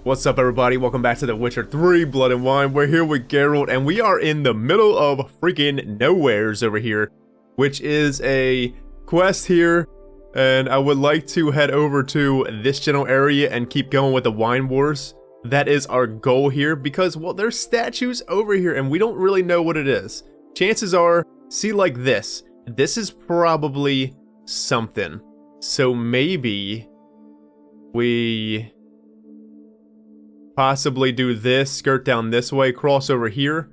What's up, everybody? Welcome back to The Witcher 3 Blood and Wine. We're here with Geralt, and we are in the middle of freaking nowheres over here, which is a quest here, and I would like to head over to this general area and keep going with the wine wars. That is our goal here, because, well, there's statues over here, and we don't really know what it is. Chances are, see, like this is probably something. So maybe we possibly do this, skirt down this way, cross over here,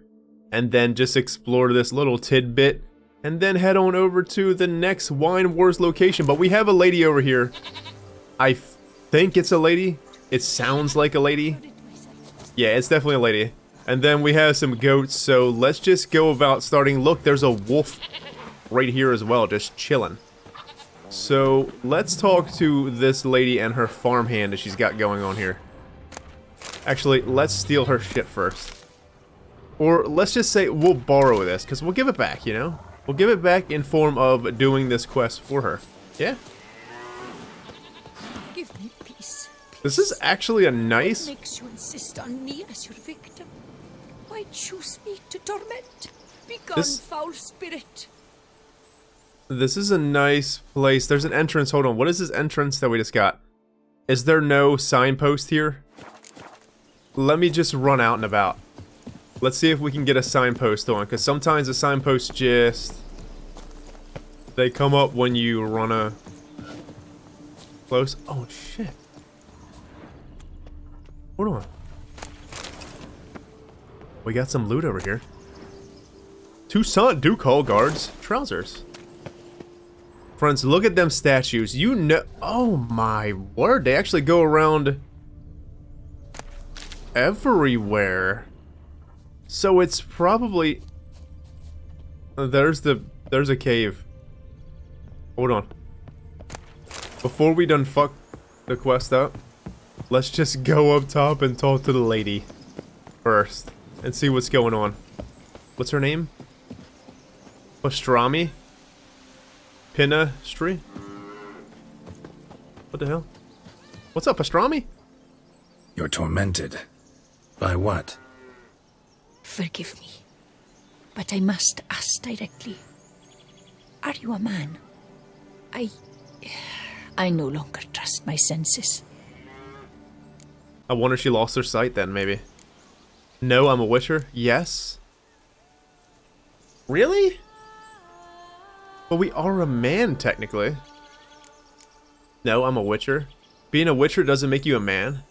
and then just explore this little tidbit, and then head on over to the next Wine Wars location. But we have a lady over here. I think it's a lady. It sounds like a lady. Yeah, it's definitely a lady. And then we have some goats, so let's just go about starting. Look, there's a wolf right here as well, just chilling. So let's talk to this lady and her farmhand that she's got going on here. Actually, let's steal her shit first. Or let's just say we'll borrow this, because we'll give it back, you know? We'll give it back in form of doing this quest for her. Yeah? Give me peace. This is actually a nice... What makes you insist on me as your victim? Why choose me to torment? Begone, foul spirit. This is a nice place. There's an entrance. Hold on. What is this entrance that we just got? Is there no signpost here? Let me just run out and about. Let's see if we can get a signpost on, because sometimes the signposts just... they come up when you run a... close. Oh, shit. Hold on. We got some loot over here. Toussaint Ducal guards. Trousers. Friends, look at them statues. You know... oh my word. They actually go around... everywhere. So it's probably... there's a cave. Hold on. Before we done fuck the quest up, let's just go up top and talk to the lady first and see what's going on. What's her name? Pastrami? Pinastri? What the hell? What's up, Pastrami? You're tormented. By what? Forgive me, but I must ask directly. Are you a man? I no longer trust my senses. I wonder if she lost her sight then, maybe. No, I'm a witcher. Yes. Really? Well, we are a man, technically. No, I'm a witcher. Being a witcher doesn't make you a man.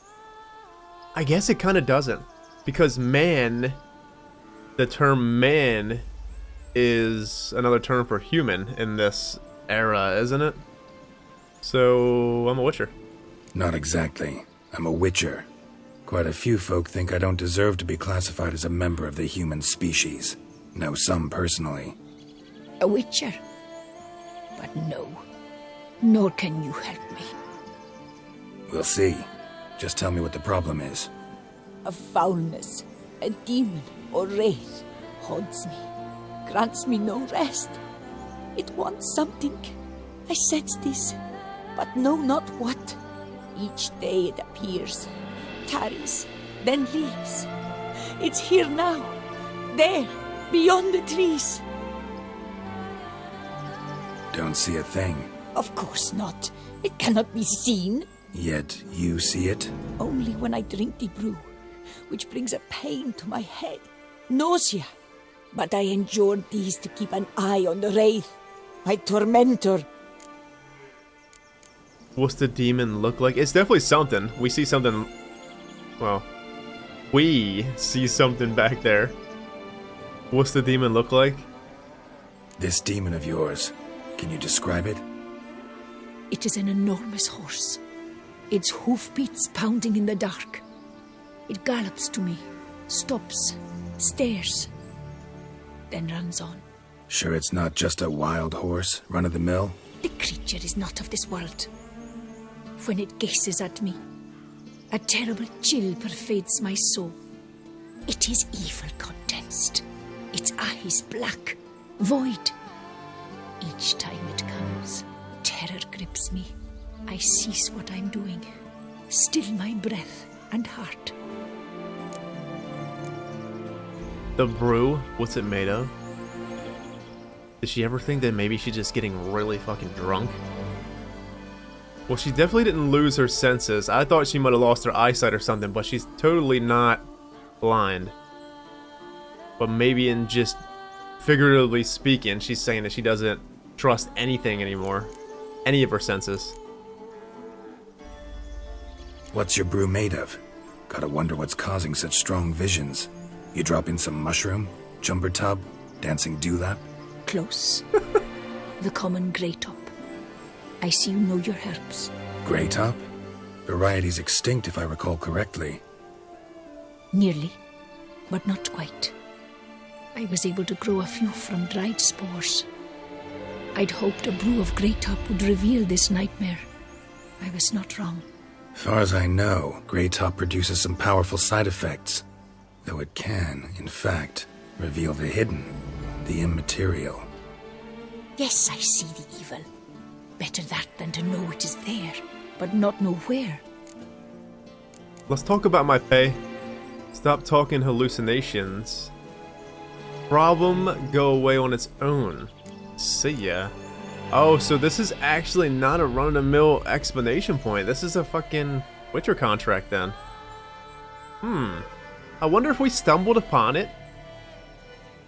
I guess it kind of doesn't. Because man, the term man is another term for human in this era, isn't it? So, I'm a witcher. Not exactly. I'm a witcher. Quite a few folk think I don't deserve to be classified as a member of the human species. Know some personally. A witcher? But no, nor can you help me. We'll see. Just tell me what the problem is. A foulness, a demon or wraith haunts me, grants me no rest. It wants something. I sense this, but know not what. Each day it appears, tarries, then leaves. It's here now, there, beyond the trees. Don't see a thing. Of course not. It cannot be seen. Yet you see it? Only when I drink the brew, which brings a pain to my head, nausea. But I endured these to keep an eye on the wraith, my tormentor. What's the demon look like? It's definitely something. We see something... well, we see something back there. What's the demon look like? This demon of yours, can you describe it? It is an enormous horse. Its hoofbeats pounding in the dark. It gallops to me, stops, stares, then runs on. Sure it's not just a wild horse, run-of-the-mill? The creature is not of this world. When it gazes at me, a terrible chill pervades my soul. It is evil condensed, its eyes black, void. Each time it comes, terror grips me. I cease what I'm doing, still my breath, and heart. The brew, what's it made of? Did she ever think that maybe she's just getting really fucking drunk? Well, she definitely didn't lose her senses. I thought she might have lost her eyesight or something, but she's totally not blind. But maybe in just figuratively speaking, she's saying that she doesn't trust anything anymore. Any of her senses. What's your brew made of? Gotta wonder what's causing such strong visions. You drop in some mushroom, jumper tub, dancing dewlap? Close. The common grey top. I see you know your herbs. Grey top? Variety's extinct if I recall correctly. Nearly, but not quite. I was able to grow a few from dried spores. I'd hoped a brew of grey top would reveal this nightmare. I was not wrong. Far as I know, grey top produces some powerful side effects. Though it can, in fact, reveal the hidden, the immaterial. Yes, I see the evil. Better that than to know it is there, but not know where. Let's talk about my pay. Stop talking hallucinations. Problem go away on its own. See ya. Oh, so this is actually not a run-of-the-mill explanation point. This is a fucking Witcher contract then. I wonder if we stumbled upon it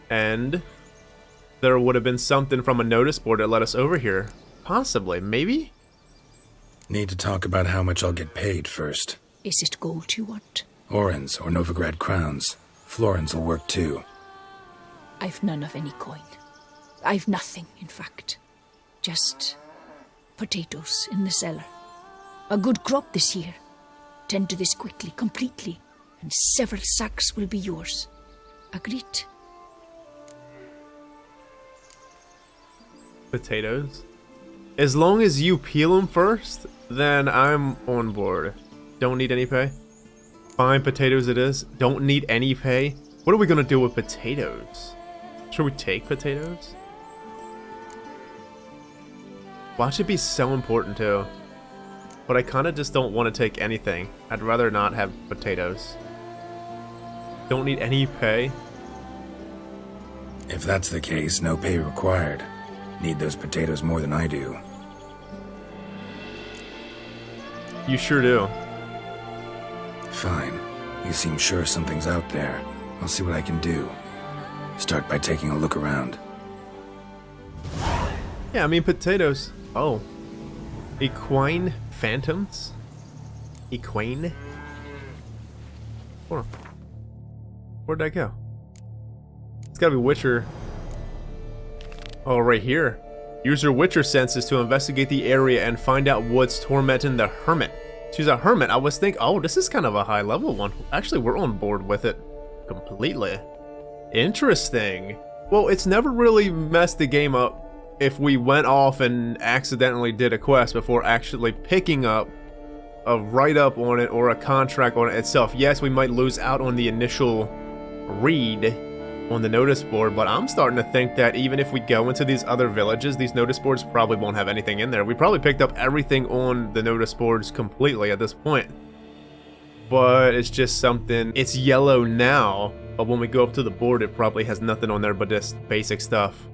and there would have been something from a notice board that led us over here. Possibly, maybe? Need to talk about how much I'll get paid first. Is it gold you want? Orens or Novigrad crowns. Florins will work too. I've none of any coin. I've nothing, in fact. Just potatoes in the cellar. A good crop this year. Tend to this quickly, completely, and several sacks will be yours. Agreed? Potatoes? As long as you peel them first, then I'm on board. Don't need any pay. Fine, potatoes it is. Don't need any pay. What are we gonna do with potatoes? Should we take potatoes? Watch it be so important too. But I kinda just don't want to take anything. I'd rather not have potatoes. Don't need any pay. If that's the case, no pay required. Need those potatoes more than I do. You sure do. Fine. You seem sure something's out there. I'll see what I can do. Start by taking a look around. Yeah, I mean potatoes. Oh. Equine phantoms? Equine? Hold on. Where'd that go? It's gotta be Witcher. Oh, right here. Use your Witcher senses to investigate the area and find out what's tormenting the hermit. She's a hermit. I was thinking, oh, this is kind of a high level one. Actually, we're on board with it completely. Interesting. Well, it's never really messed the game up if we went off and accidentally did a quest before actually picking up a write-up on it or a contract on it itself. Yes, we might lose out on the initial read on the notice board, but I'm starting to think that even if we go into these other villages, these notice boards probably won't have anything in there. We probably picked up everything on the notice boards completely at this point. But it's just something, it's yellow now, but when we go up to the board, it probably has nothing on there but just basic stuff.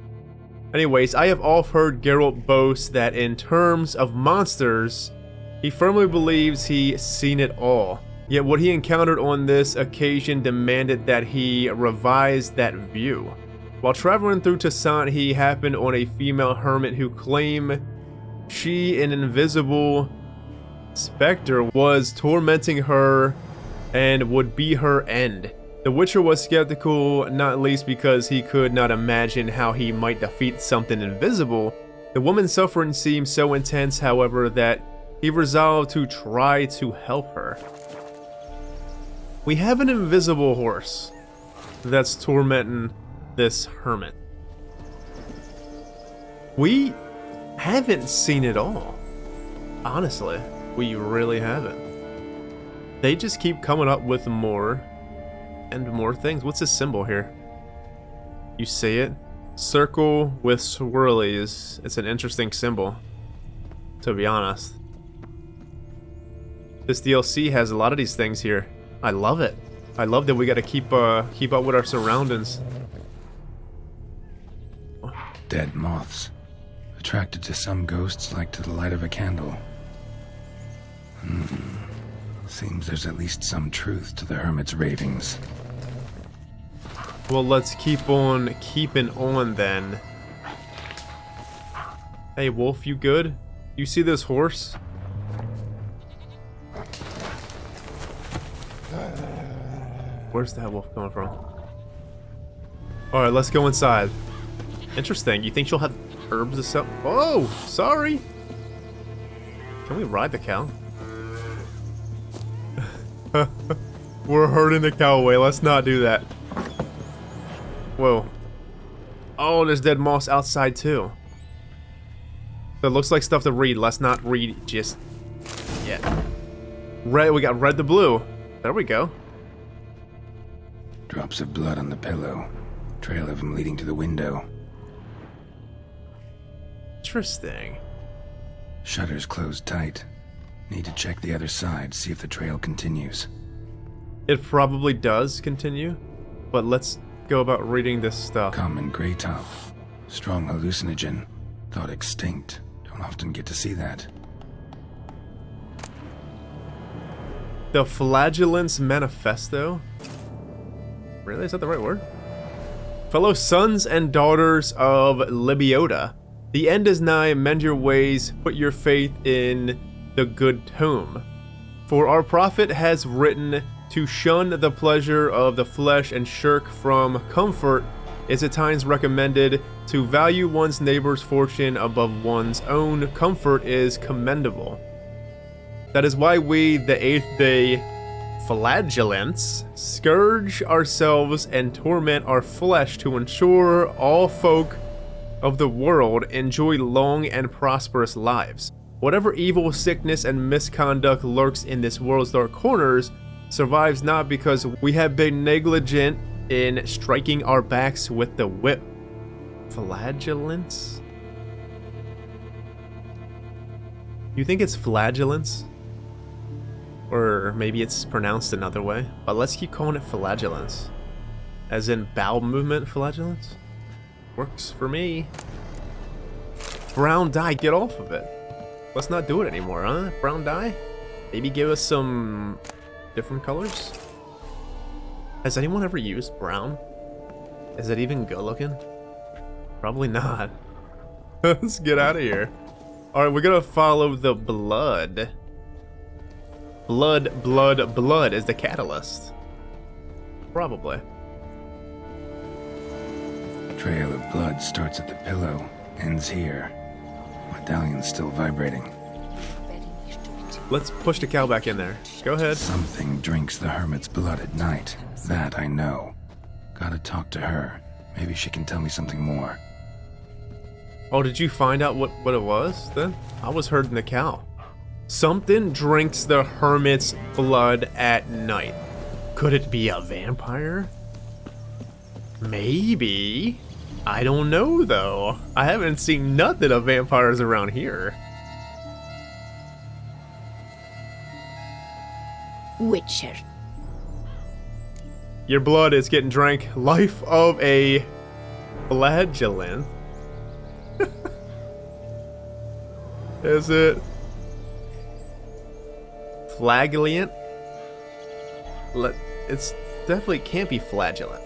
Anyways, I have often heard Geralt boast that in terms of monsters, he firmly believes he's seen it all. Yet what he encountered on this occasion demanded that he revise that view. While traveling through Toussaint, he happened on a female hermit who claimed she, an invisible specter, was tormenting her and would be her end. The Witcher was skeptical, not least because he could not imagine how he might defeat something invisible. The woman's suffering seemed so intense, however, that he resolved to try to help her. We have an invisible horse that's tormenting this hermit. We haven't seen it all. Honestly, we really haven't. They just keep coming up with more and more things. What's this symbol here? You see it? Circle with swirlies. It's an interesting symbol, to be honest. This DLC has a lot of these things here. I love it. I love that we gotta keep up with our surroundings. Dead moths. Attracted to some ghosts like to the light of a candle. Seems there's at least some truth to the hermit's ravings. Well, let's keep on keeping on then. Hey, wolf, you good? You see this horse? Where's that wolf coming from? Alright, let's go inside. Interesting. You think she'll have herbs or something? Oh, sorry. Can we ride the cow? We're herding the cow away. Let's not do that. Whoa. Oh, there's dead moss outside too. That looks like stuff to read. Let's not read just yet. Red, we got red to blue. There we go. Drops of blood on the pillow. Trail of him leading to the window. Interesting. Shutters closed tight. Need to check the other side, see if the trail continues. It probably does continue, but let's go about reading this stuff. Common gray top. Strong hallucinogen. Thought extinct. Don't often get to see that. The Flagellance Manifesto? Really? Is that the right word? Fellow sons and daughters of Libiota, the end is nigh, mend your ways, put your faith in the good tome. For our prophet has written, to shun the pleasure of the flesh and shirk from comfort is at times recommended. To value one's neighbor's fortune above one's own comfort is commendable. That is why we, the 8th day Flagellants, scourge ourselves and torment our flesh to ensure all folk of the world enjoy long and prosperous lives. Whatever evil, sickness, and misconduct lurks in this world's dark corners survives not because we have been negligent in striking our backs with the whip. Flagellants? You think it's flagellants? Or maybe it's pronounced another way, but let's keep calling it flagellants. As in bowel movement flagellants? Works for me. Brown dye, get off of it. Let's not do it anymore, huh? Brown dye? Maybe give us some different colors? Has anyone ever used brown? Is it even good looking? Probably not. Let's get out of here. Alright, we're gonna follow the blood. Blood, blood, blood is the catalyst. Probably. Trail of blood starts at the pillow, ends here. Medallion's still vibrating. Let's push the cow back in there. Go ahead. Something drinks the hermit's blood at night. That I know. Gotta talk to her. Maybe she can tell me something more. Oh, did you find out what it was then? I was herding the cow. Something drinks the hermit's blood at night. Could it be a vampire? Maybe. I don't know though. I haven't seen nothing of vampires around here. Witcher. Your blood is getting drank. Life of a flagellant. Is it? Flagellant? It's definitely can't be flagellant.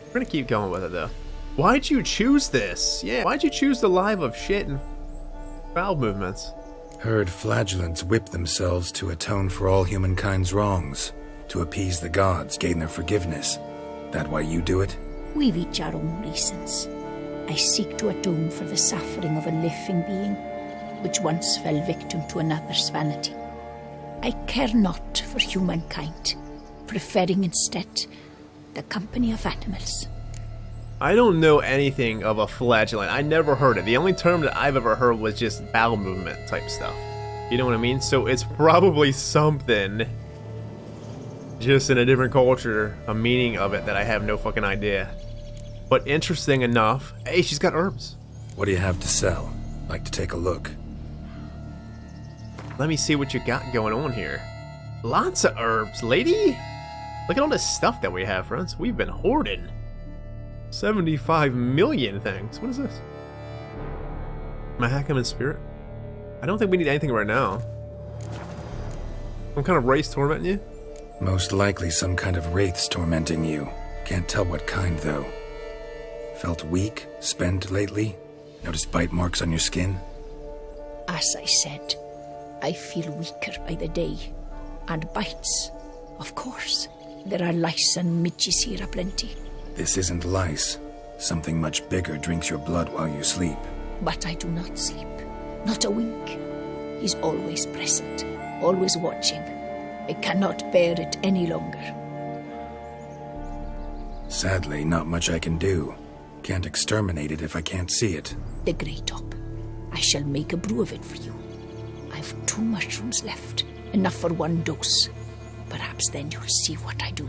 We're gonna keep going with it though. Why'd you choose this? Yeah, why'd you choose the live of shit and bowel movements? Heard flagellants whip themselves to atone for all humankind's wrongs, to appease the gods, gain their forgiveness. That why you do it? We've each our own reasons. I seek to atone for the suffering of a living being, which once fell victim to another's vanity. I care not for humankind, preferring instead the company of animals. I don't know anything of a flagellant. I never heard it. The only term that I've ever heard was just bowel movement type stuff. You know what I mean? So it's probably something just in a different culture, a meaning of it that I have no fucking idea. But interesting enough, hey, she's got herbs. What do you have to sell? Like to take a look. Let me see what you got going on here. Lots of herbs, lady. Look at all this stuff that we have, friends. We've been hoarding. 75 million things. What is this? Mahakam and Spirit? I don't think we need anything right now. Some kind of race tormenting you? Most likely some kind of wraiths tormenting you. Can't tell what kind, though. Felt weak, spent lately? Noticed bite marks on your skin? As I said, I feel weaker by the day. And bites, of course. There are lice and midges here aplenty. This isn't lice. Something much bigger drinks your blood while you sleep. But I do not sleep. Not a wink. He's always present, always watching. I cannot bear it any longer. Sadly, not much I can do. Can't exterminate it if I can't see it. The grey top. I shall make a brew of it for you. I've 2 mushrooms left, enough for 1 dose. Perhaps then you'll see what I do.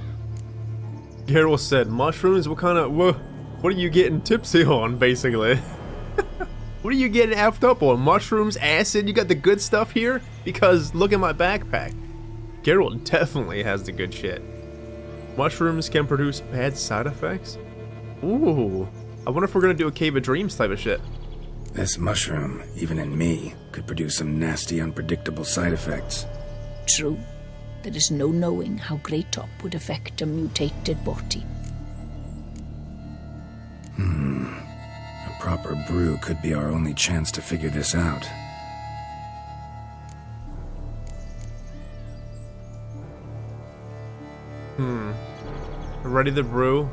Geralt said, mushrooms? What kind of... what are you getting tipsy on, basically? What are you getting effed up on? Mushrooms, acid? You got the good stuff here? Because look at my backpack. Geralt definitely has the good shit. Mushrooms can produce bad side effects? Ooh. I wonder if we're gonna do a Cave of Dreams type of shit. This mushroom, even in me, could produce some nasty, unpredictable side effects. True. There is no knowing how Grey Top would affect a mutated body. A proper brew could be our only chance to figure this out. Ready to brew.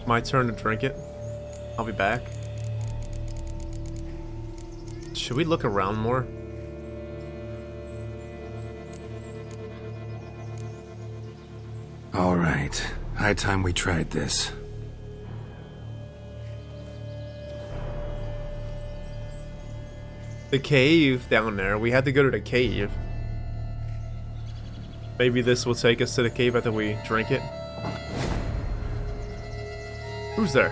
My turn to drink it. I'll be back. Should we look around more? All right. High time we tried this. The cave down there. We had to go to the cave. Maybe this will take us to the cave after we drink it. Who's there?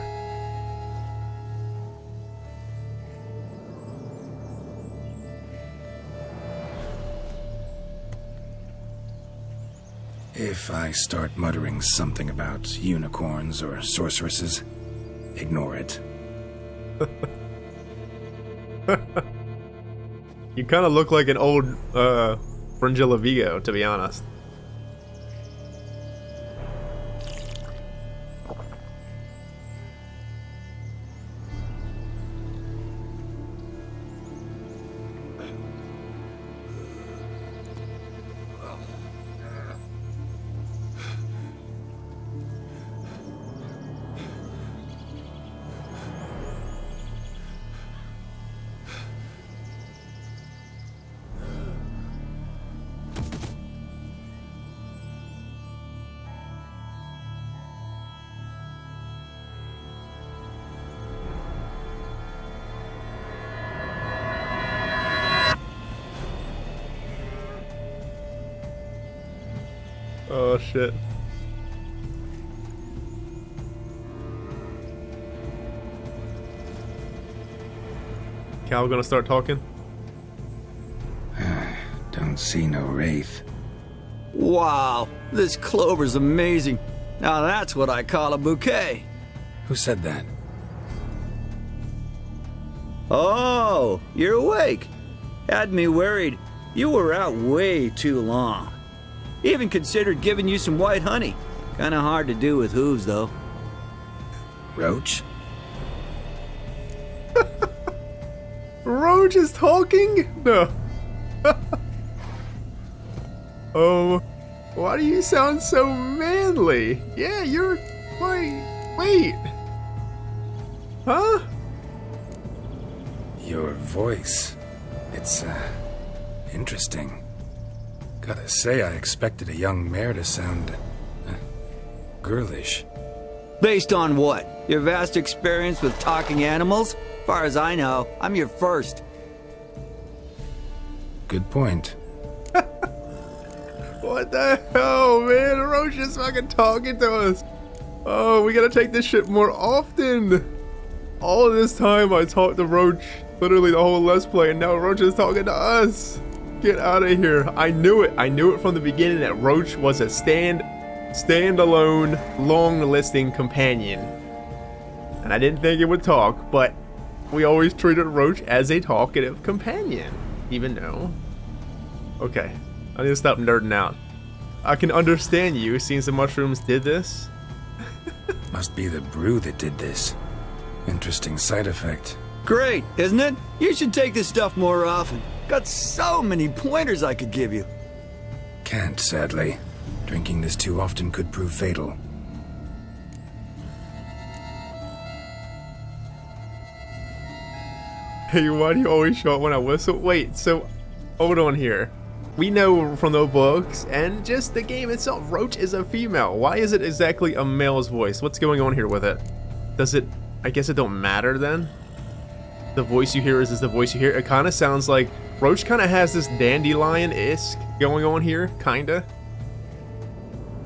If I start muttering something about unicorns or sorceresses, ignore it. You kind of look like an old Fringilla Vigo, to be honest. Oh shit. Cal gonna start talking? Don't see no wraith. Wow, this clover's amazing. Now that's what I call a bouquet. Who said that? Oh, you're awake. Had me worried. You were out way too long. Even considered giving you some white honey. Kinda hard to do with hooves, though. Roach? Roach is talking? No. Oh, why do you sound so manly? Yeah, you're... Wait. Huh? Your voice. It's, interesting. Gotta say, I expected a young mare to sound... girlish. Based on what? Your vast experience with talking animals? Far as I know, I'm your first. Good point. What the hell, man? Roach is fucking talking to us. Oh, we gotta take this shit more often. All of this time I talked to Roach, literally the whole Let's Play, and now Roach is talking to us. Get out of here. I knew it. I knew it from the beginning that Roach was a standalone, long-listing companion. And I didn't think it would talk, but we always treated Roach as a talkative companion. Even though... Okay. I need to stop nerding out. I can understand you, seeing some mushrooms did this. Must be the brew that did this. Interesting side effect. Great, isn't it? You should take this stuff more often. Got so many pointers I could give you. Can't, sadly. Drinking this too often could prove fatal. Hey, why do you always show up when I whistle? Wait, so, hold on here. We know from the books, and just the game itself, Roach is a female. Why is it exactly a male's voice? What's going on here with it? Does it, I guess it don't matter then? The voice you hear is the voice you hear. It kind of sounds like, Roach kind of has this dandelion-esque going on here, kinda.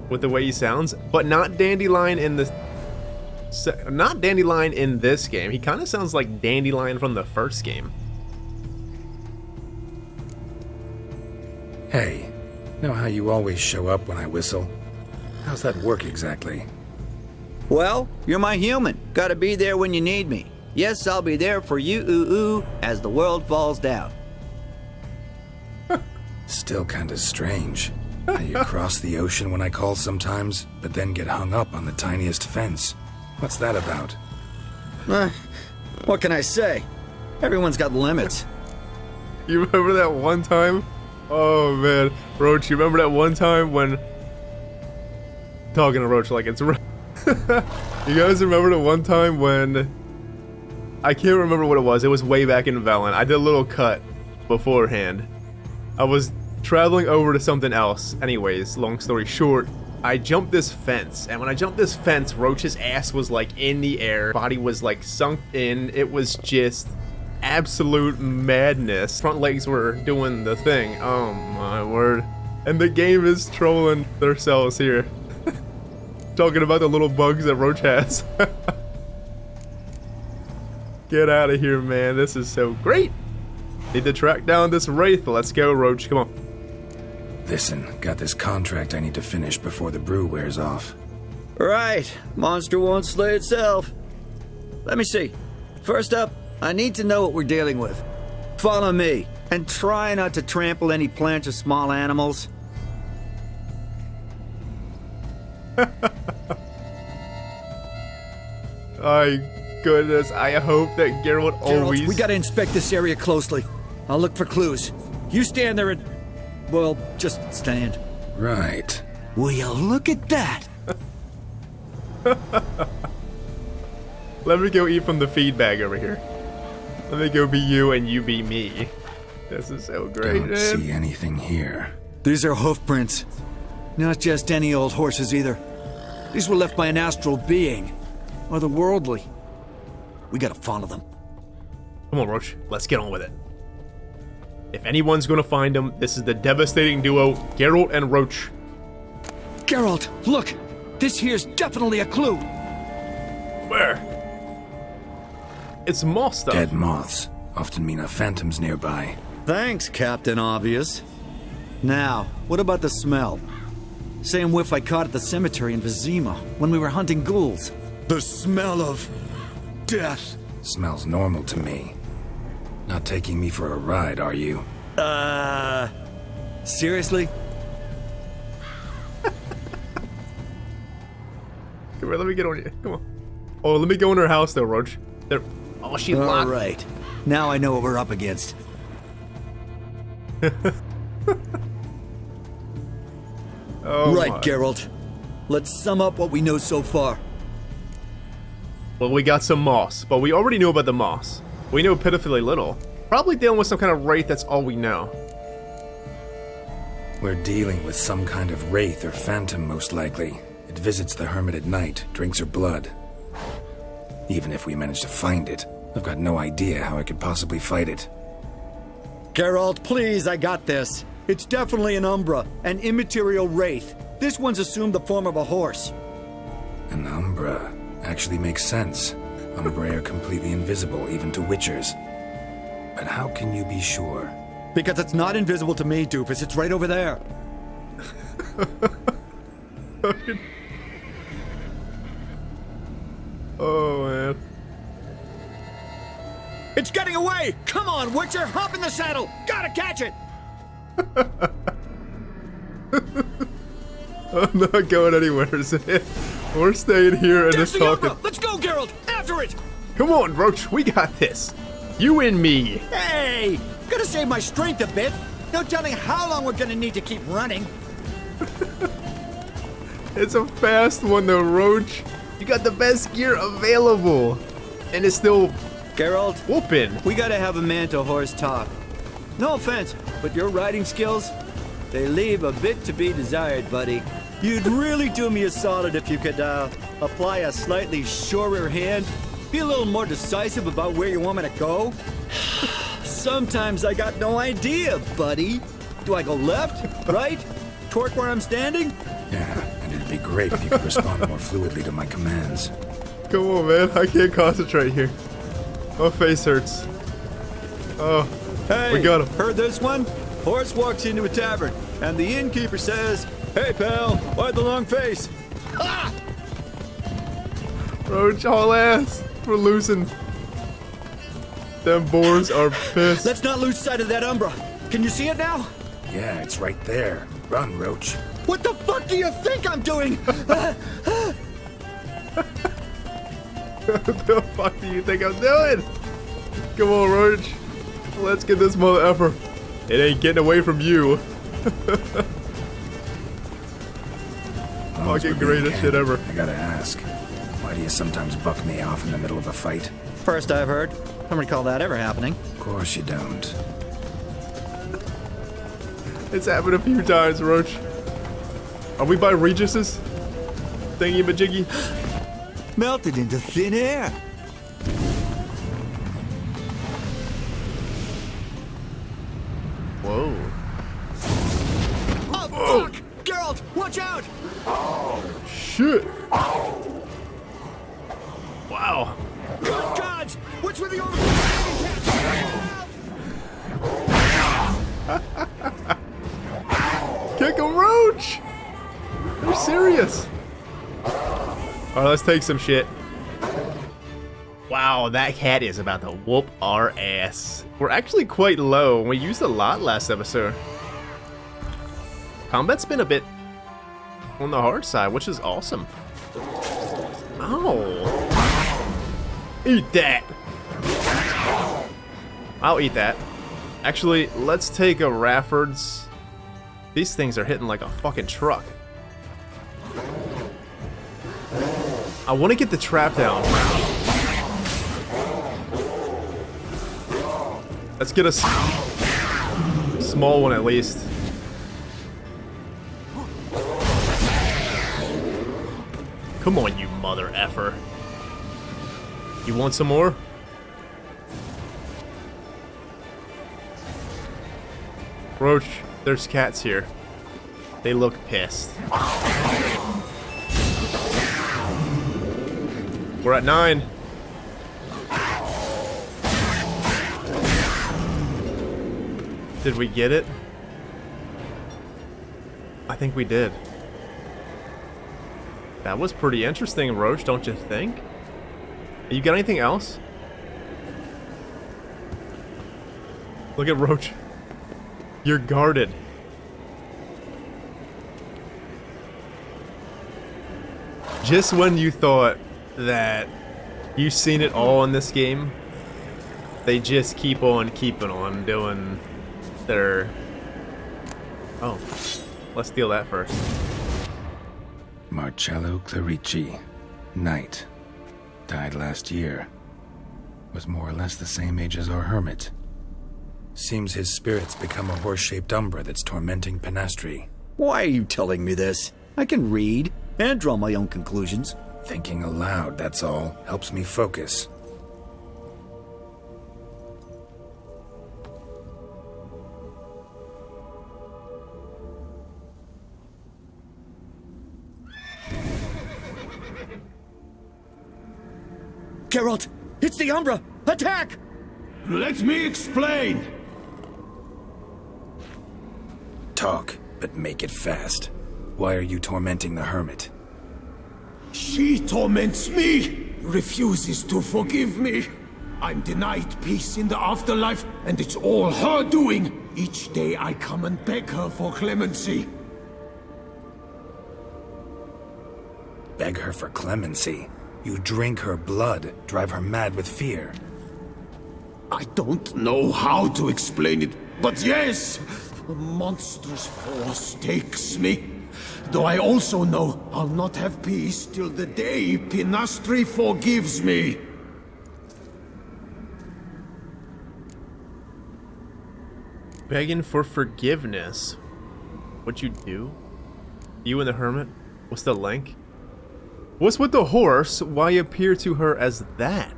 With the way he sounds, but not dandelion in the... Not Dandelion in this game. He kind of sounds like Dandelion from the first game. Hey, know how you always show up when I whistle? How's that work exactly? Well, you're my human. Gotta be there when you need me. Yes, I'll be there for you, ooh, as the world falls down. Still kinda strange. How you cross the ocean when I call sometimes, but then get hung up on the tiniest fence. What's that about? What can I say? Everyone's got limits. You remember that one time? Oh man, Roach, you remember that one time when... Talking to Roach like it's... You guys remember the one time when... I can't remember what it was. It was way back in Velen. I did a little cut beforehand. I was traveling over to something else. Anyways, long story short, I jumped this fence, and when I jumped this fence, Roach's ass was like in the air, body was like sunk in. It was just absolute madness. Front legs were doing the thing. Oh my word. And the game is trolling themselves here. Talking about the little bugs that Roach has. Get out of here, man. This is so great. Need to track down this wraith. Let's go, Roach. Come on. Listen, got this contract I need to finish before the brew wears off. Right. Monster won't slay itself. Let me see. First up, I need to know what we're dealing with. Follow me, and try not to trample any plants or small animals. My goodness, I hope that Geralt always... Geralt, we gotta inspect this area closely. I'll look for clues. You stand there and... Well, just stand. Right. Will you look at that? Let me go eat from the feed bag over here. Let me go be you and you be me. This is so great, Don't man. see anything here. These are hoof prints. Not just any old horses either. These were left by an astral being. Otherworldly. We gotta follow them. Come on, Roach. Let's get on with it. If anyone's gonna find them, this is the devastating duo, Geralt and Roach. Geralt, look! This here's definitely a clue! Where? It's moss stuff. Dead moths often mean a phantom's nearby. Thanks, Captain Obvious. Now, what about the smell? Same whiff I caught at the cemetery in Vizima when we were hunting ghouls. The smell of... death. Smells normal to me. Not taking me for a ride, are you? Seriously? Come here, let me get on you. Come on. Oh, let me go in her house though, Roach. There. Oh, she locked. Alright. Now I know what we're up against. Oh Right, my. Geralt. Let's sum up what we know so far. Well, we got some moss, but we already knew about the moss. We know pitifully little. Probably dealing with some kind of wraith, that's all we know. We're dealing with some kind of wraith or phantom, most likely. It visits the hermit at night, drinks her blood. Even if we manage to find it, I've got no idea how I could possibly fight it. Geralt, please, I got this. It's definitely an Umbra, an immaterial wraith. This one's assumed the form of a horse. An Umbra actually makes sense. Umbrae are completely invisible, even to witchers. But how can you be sure? Because it's not invisible to me, doofus. It's right over there. Oh, man. It's getting away! Come on, Witcher! Hop in the saddle! Gotta catch it! I'm not going anywhere, Zan. We're staying here and There's just the talking. Umbra! Let's go, Geralt! After it! Come on, Roach. We got this. You and me. Hey! Gotta save my strength a bit. No telling how long we're gonna need to keep running. It's a fast one, though, Roach. You got the best gear available. And it's still Geralt, whooping. we gotta have a man-to-horse talk. No offense, but your riding skills, they leave a bit to be desired, buddy. You'd really do me a solid if you could, apply a slightly surer hand. Be a little more decisive about where you want me to go. Sometimes I got no idea, buddy. Do I go left, right, torque where I'm standing? Yeah, and it'd be great if you could respond more fluidly to my commands. Come on, man. I can't concentrate here. My face hurts. Oh, Hey, we got him. Heard this one? Horse walks into a tavern, and the innkeeper says, "Hey, pal, why the long face?" Ha! Roach, haul ass. We're losing. Them boars are pissed. Let's not lose sight of that Umbra. Can you see it now? Yeah, it's right there. Run, Roach. What the fuck do you think I'm doing? What the fuck do you think I'm doing? Come on, Roach. Let's get this mother effer. It ain't getting away from you. Fucking greatest shit ever. I gotta ask, why do you sometimes buck me off in the middle of a fight? First I've heard. Don't recall that ever happening. Of course you don't. It's happened a few times, Roach. Are we by Regis's? Thingy majiggy? Melted into thin air. Whoa. Oh, fuck! Geralt, watch out! Shit. Wow. Good gods! Which were the order? Kick him, Roach! They're serious. Alright, let's take some shit. Wow, that cat is about to whoop our ass. We're actually quite low. We used a lot last episode. Combat's been a bit on the hard side, which is awesome. Ow. Eat that. I'll eat that. Actually, let's take a Rafford's. These things are hitting like a fucking truck. I want to get the trap down. Let's get a small one at least. Come on, you mother effer. You want some more? Roach, there's cats here. They look pissed. We're at 9. Did we get it? I think we did. That was pretty interesting, Roach, don't you think? You got anything else? Look at Roach. You're guarded. Just when you thought that you've seen it all in this game, they just keep on keeping on doing their... Oh, let's steal that first. Marcello Clerici, knight. Died last year. Was more or less the same age as our hermit. Seems his spirit's become a horse-shaped umbra that's tormenting Penastri. Why are you telling me this? I can read and draw my own conclusions. Thinking aloud, that's all. Helps me focus. Geralt, it's the Umbra! Attack! Let me explain! talk, but make it fast. Why are you tormenting the hermit? She torments me, refuses to forgive me. I'm denied peace in the afterlife, and it's all her doing. Each day I come and beg her for clemency. Beg her for clemency? You drink her blood, drive her mad with fear. I don't know how to explain it, but yes, a monstrous force takes me. Though I also know I'll not have peace till the day Pinastri forgives me. Begging for forgiveness. What'd you do? You and the hermit? What's the link? What's with the horse? Why appear to her as that?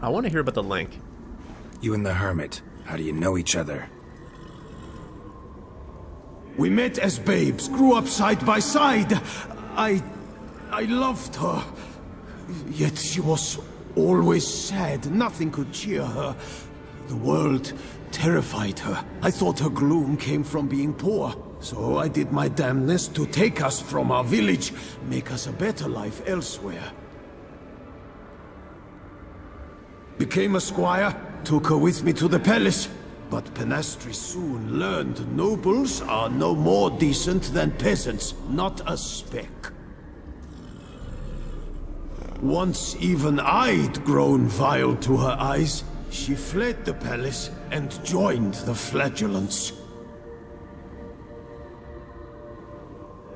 I want to hear about the link. You and the hermit, how do you know each other? We met as babes, grew up side by side. I loved her. Yet she was always sad. Nothing could cheer her. The world terrified her. I thought her gloom came from being poor. So I did my damnness to take us from our village, make us a better life elsewhere. Became a squire, took her with me to the palace. But Pinastri soon learned nobles are no more decent than peasants, not a speck. Once even I'd grown vile to her eyes, she fled the palace and joined the flagellants.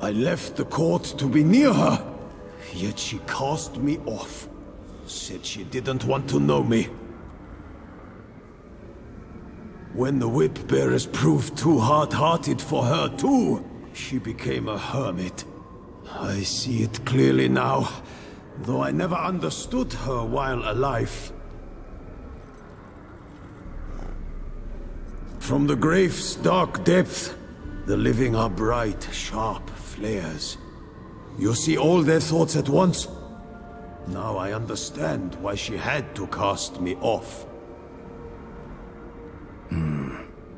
I left the court to be near her, yet she cast me off. Said she didn't want to know me. When the whip bearers proved too hard-hearted for her too, she became a hermit. I see it clearly now, though I never understood her while alive. From the grave's dark depth, the living are bright, sharp flares. You see all their thoughts at once. Now I understand why she had to cast me off.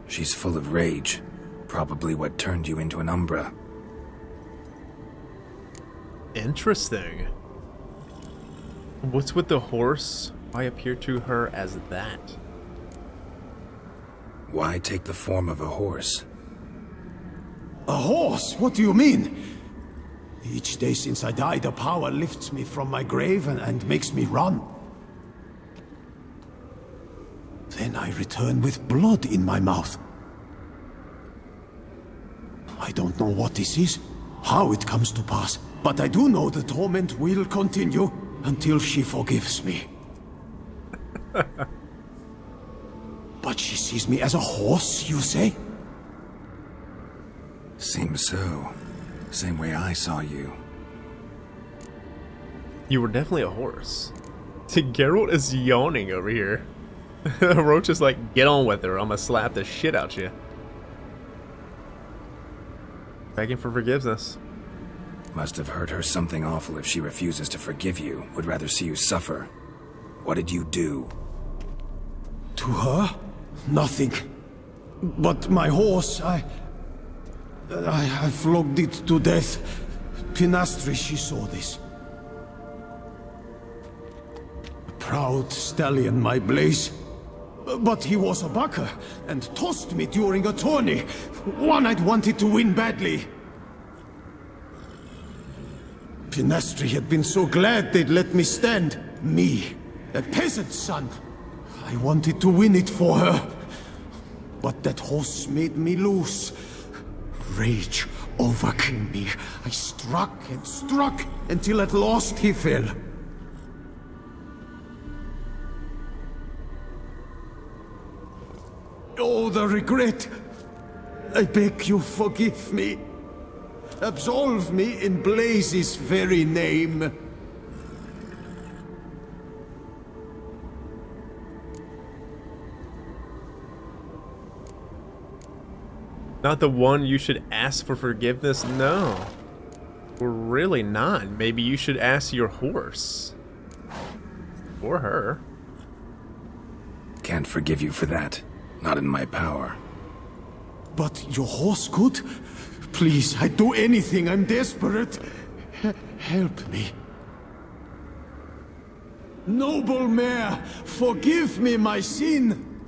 She's full of rage. Probably what turned you into an Umbra. Interesting. What's with the horse? Why appear to her as that? Why take the form of a horse? A horse? What do you mean? Each day since I died, a power lifts me from my grave and makes me run. Then I return with blood in my mouth. I don't know what this is, how it comes to pass, but I do know the torment will continue until she forgives me. But she sees me as a horse, you say? Seems so. Same way I saw you. You were definitely a horse. Geralt is yawning over here. Roach is like, get on with her, I'm gonna slap the shit out you. Begging for forgiveness. Must have hurt her something awful if she refuses to forgive you. Would rather see you suffer. What did you do? To her? Nothing. But my horse, I flogged it to death. Pinastri, she saw this. A proud stallion, my Blaze. But he was a bucker, and tossed me during a tourney. One I'd wanted to win badly. Pinastri had been so glad they'd let me stand. Me, a peasant's son. I wanted to win it for her. But that horse made me lose. Rage overcame me. I struck and struck until at last he fell. Oh, the regret. I beg you forgive me. Absolve me in Blaze's very name. Not the one you should ask for forgiveness? No. We're really not. Maybe you should ask your horse. Or her. Can't forgive you for that. Not in my power. But your horse could? Please, I'd do anything. I'm desperate. Help me. Noble mare, forgive me my sin.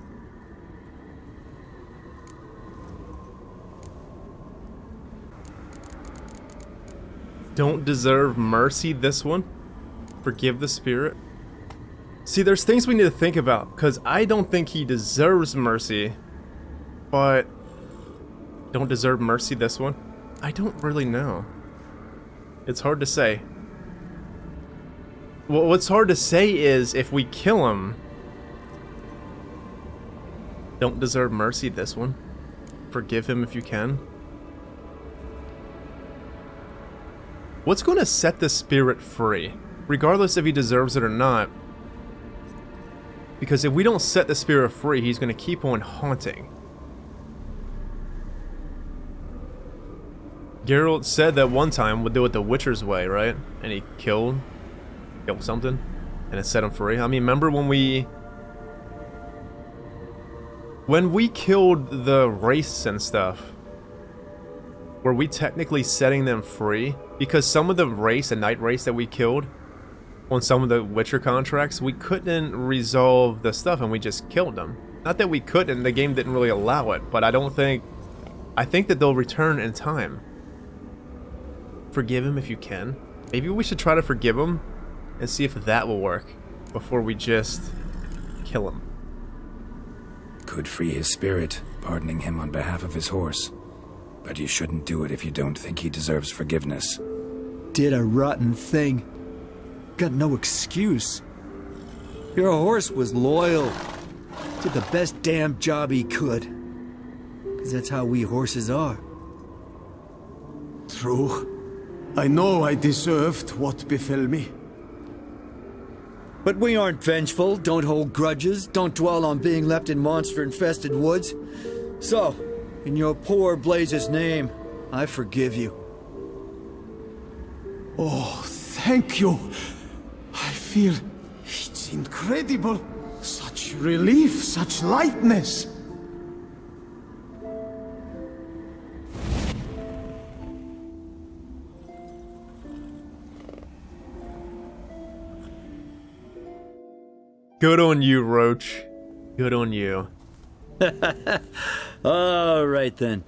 Don't deserve mercy, this one. Forgive the spirit. See, there's things we need to think about, because I don't think he deserves mercy. But don't deserve mercy, this one? I don't really know. It's hard to say. Well, what's hard to say is if we kill him. Don't deserve mercy, this one. Forgive him if you can. What's going to set the spirit free? Regardless if he deserves it or not. Because if we don't set the spirit free, he's going to keep on haunting. Geralt said that one time we'll do it the Witcher's way, right? And he killed something, and it set him free. I mean, remember when we killed the race and stuff? Were we technically setting them free? Because some of the race, the night race that we killed on some of the Witcher contracts, we couldn't resolve the stuff and we just killed them. Not that we couldn't, the game didn't really allow it, but I think that they'll return in time. Forgive him if you can. Maybe we should try to forgive him and see if that will work before we just kill him. Could free his spirit, pardoning him on behalf of his horse. But you shouldn't do it if you don't think he deserves forgiveness. Did a rotten thing. Got no excuse. Your horse was loyal. Did the best damn job he could. 'Cause that's how we horses are. True. I know I deserved what befell me. But we aren't vengeful, don't hold grudges, don't dwell on being left in monster-infested woods. So, in your poor Blaze's name, I forgive you. Oh, thank you. I feel it's incredible. Such relief, such lightness. Good on you, Roach. Good on you. All right then.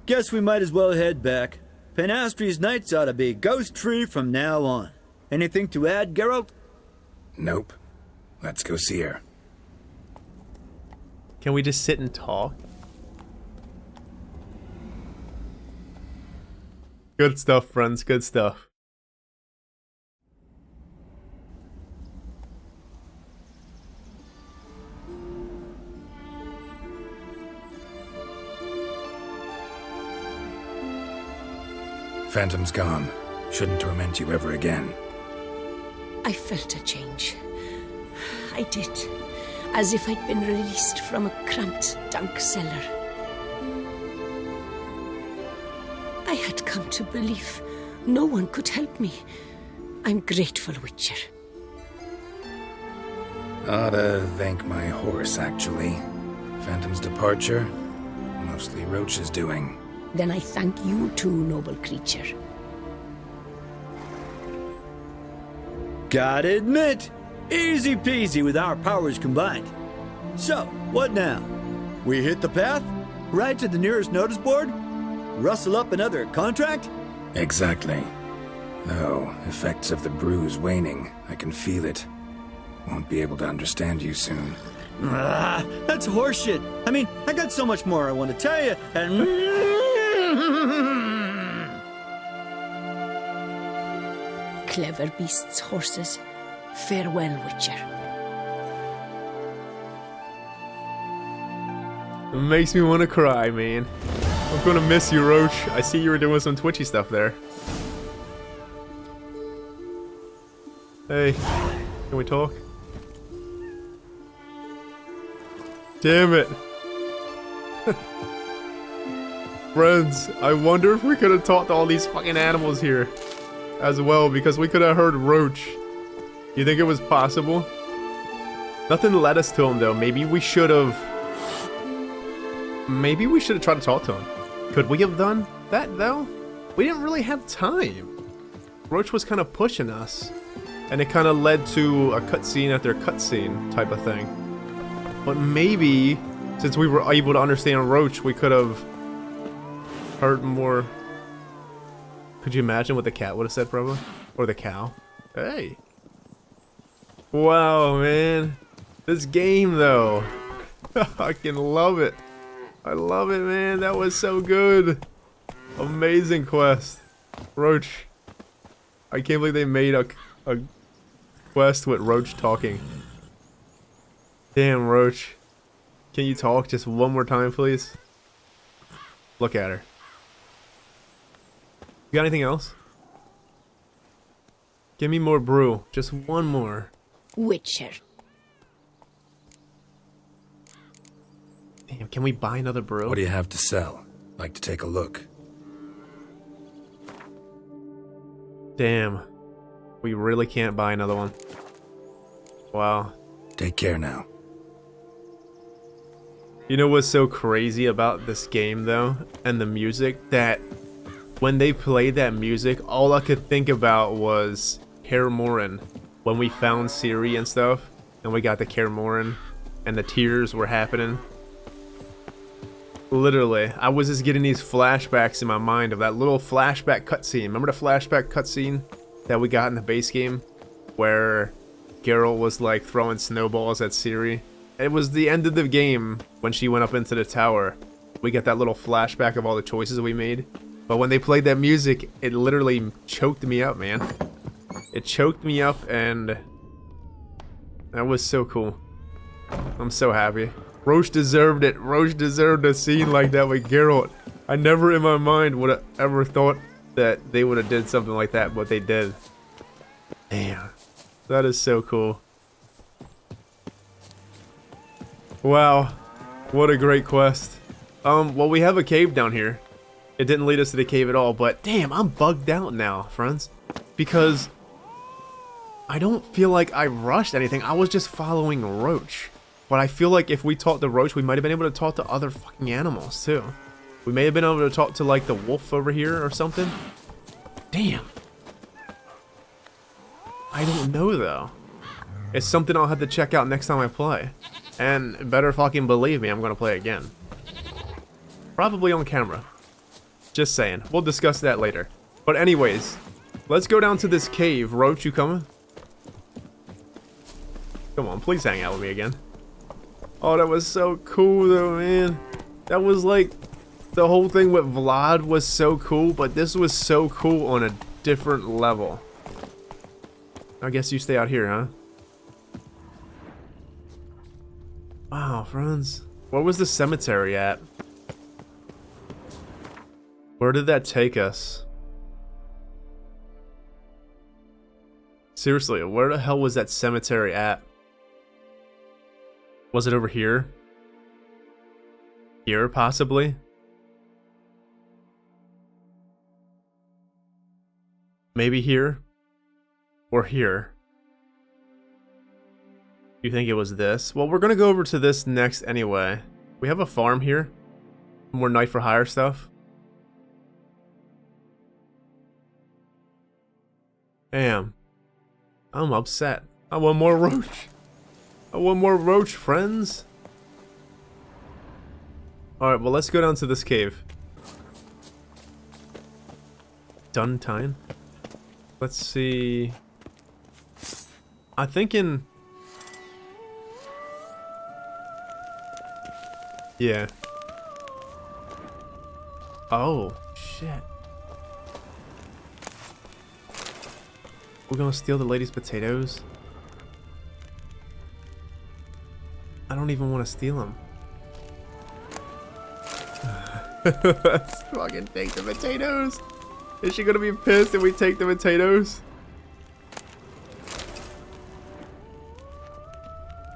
Guess we might as well head back. Penastri's nights ought to be ghost-free from now on. Anything to add, Geralt? Nope. Let's go see her. Can we just sit and talk? Good stuff, friends. Good stuff. Phantom's gone. Shouldn't torment you ever again. I felt a change. I did. As if I'd been released from a cramped, dank cellar. I had come to believe no one could help me. I'm grateful, Witcher. Ought to thank my horse, actually. Phantom's departure, mostly Roach's doing. Then I thank you too, noble creature. Gotta admit, easy peasy with our powers combined. So, what now? We hit the path? Ride to the nearest notice board? Rustle up another contract? Exactly. Though, effects of the brew's waning. I can feel it. Won't be able to understand you soon. That's horseshit. I mean, I got so much more I want to tell you, and... Clever beasts, horses. Farewell, Witcher. It makes me want to cry, man. I'm gonna miss you, Roach. I see you were doing some twitchy stuff there. Hey, can we talk? Damn it. Friends, I wonder if we could have talked to all these fucking animals here as well, because we could have heard Roach. You think it was possible? Nothing led us to him though. Maybe we should have Maybe we should have tried to talk to him. Could we have done that, though? We didn't really have time. Roach was kind of pushing us. And it kind of led to a cutscene after cutscene type of thing. But maybe, since we were able to understand Roach, we could have heard more. Could you imagine what the cat would have said, probably? Or the cow? Hey. Wow, man. This game, though. I fucking love it. I love it, man. That was so good. Amazing quest. Roach. I can't believe they made a quest with Roach talking. Damn, Roach. Can you talk just one more time, please? Look at her. You got anything else? Give me more brew. Just one more. Witcher. Damn, can we buy another brew? What do you have to sell? Like to take a look. Damn. We really can't buy another one. Wow. Take care now. You know what's so crazy about this game, though? And the music? That when they played that music, all I could think about was Kaer Morhen. When we found Ciri and stuff, and we got the Kaer Morhen, and the tears were happening. Literally, I was just getting these flashbacks in my mind of that little flashback cutscene. Remember the flashback cutscene that we got in the base game? Where Geralt was like throwing snowballs at Ciri? It was the end of the game when she went up into the tower. We got that little flashback of all the choices we made. But when they played that music, it literally choked me up, man. It choked me up, and that was so cool. I'm so happy. Roach deserved it. Roach deserved a scene like that with Geralt. I never in my mind would have ever thought that they would have did something like that, but they did. Damn. That is so cool. Wow. What a great quest. Well, we have a cave down here. It didn't lead us to the cave at all, but damn, I'm bugged out now, friends. Because I don't feel like I rushed anything. I was just following Roach. But I feel like if we talked to Roach, we might have been able to talk to other fucking animals, too. We may have been able to talk to, like, the wolf over here or something. Damn. I don't know, though. It's something I'll have to check out next time I play. And better fucking believe me, I'm going to play again. Probably on camera. Just saying. We'll discuss that later. But anyways, let's go down to this cave. Roach, you coming? Come on, please hang out with me again. Oh, that was so cool, though, man. That was like... The whole thing with Vlad was so cool, but this was so cool on a different level. I guess you stay out here, huh? Wow, friends. Where was the cemetery at? Where did that take us? Seriously, where the hell was that cemetery at? Was it over here? Here, possibly? Maybe here? Or here? You think it was this? Well, we're gonna go over to this next anyway. We have a farm here. More Night for Hire stuff. Damn. I'm upset. I want more Roach. I want more Roach, friends. Alright, well, let's go down to this cave. Duntine? Let's see. I'm thinking... Yeah. Oh, shit. We're gonna steal the lady's potatoes? I don't even want to steal them. Let's fucking take the potatoes. Is she gonna be pissed if we take the potatoes?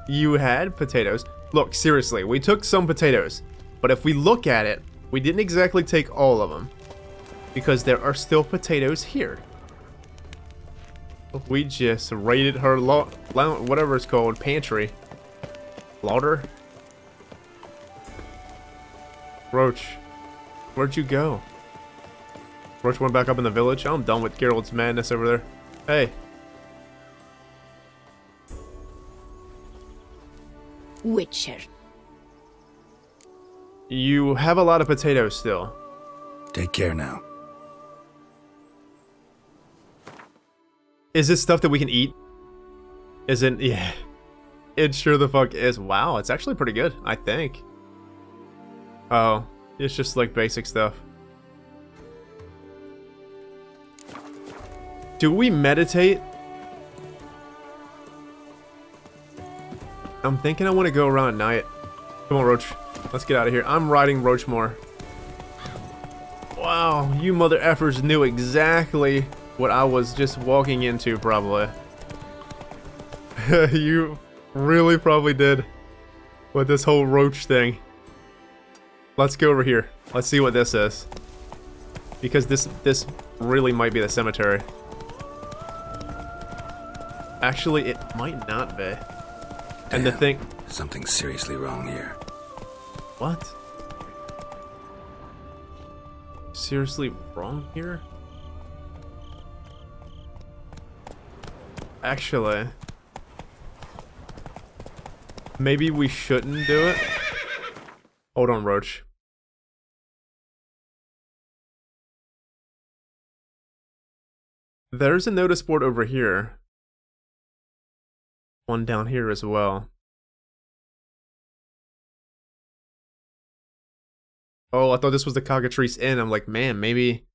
You had potatoes? Look, seriously, we took some potatoes. But if we look at it, we didn't exactly take all of them. Because there are still potatoes here. We just raided her whatever it's called, pantry. Lauder? Roach, where'd you go? Roach went back up in the village. I'm done with Geralt's madness over there. Hey. Witcher. You have a lot of potatoes still. Take care now. Is this stuff that we can eat? Isn't... Yeah. It sure the fuck is. Wow, it's actually pretty good, I think. Oh, it's just like basic stuff. Do we meditate? I'm thinking I want to go around at night. Come on, Roach. Let's get out of here. I'm riding Roach more. Wow, you mother effers knew exactly what I was just walking into, probably. You really probably did with this whole Roach thing. Let's go over here. Let's see what this is. Because this really might be the cemetery. Actually, it might not be. And the thing... Something's seriously wrong here. What? Seriously wrong here? Actually... Maybe we shouldn't do it? Hold on, Roach. There's a notice board over here. One down here as well. Oh, I thought this was the Cockatrice Inn. I'm like, man, maybe...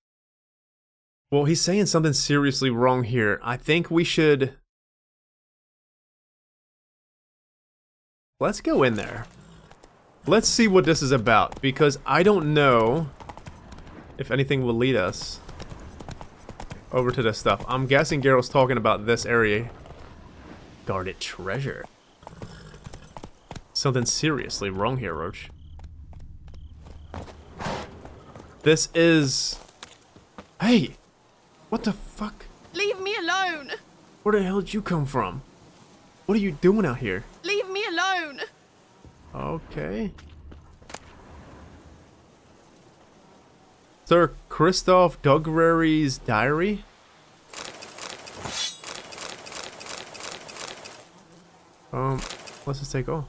Well, he's saying something seriously wrong here. I think we should... Let's go in there. Let's see what this is about, because I don't know if anything will lead us over to this stuff. I'm guessing Geralt's talking about this area. Guarded treasure. Something seriously wrong here, Roach. This is... Hey! What the fuck? Leave me alone! Where the hell did you come from? What are you doing out here? Leave me alone! Okay. Sir Christoph Dugerary's diary? Let's just take off.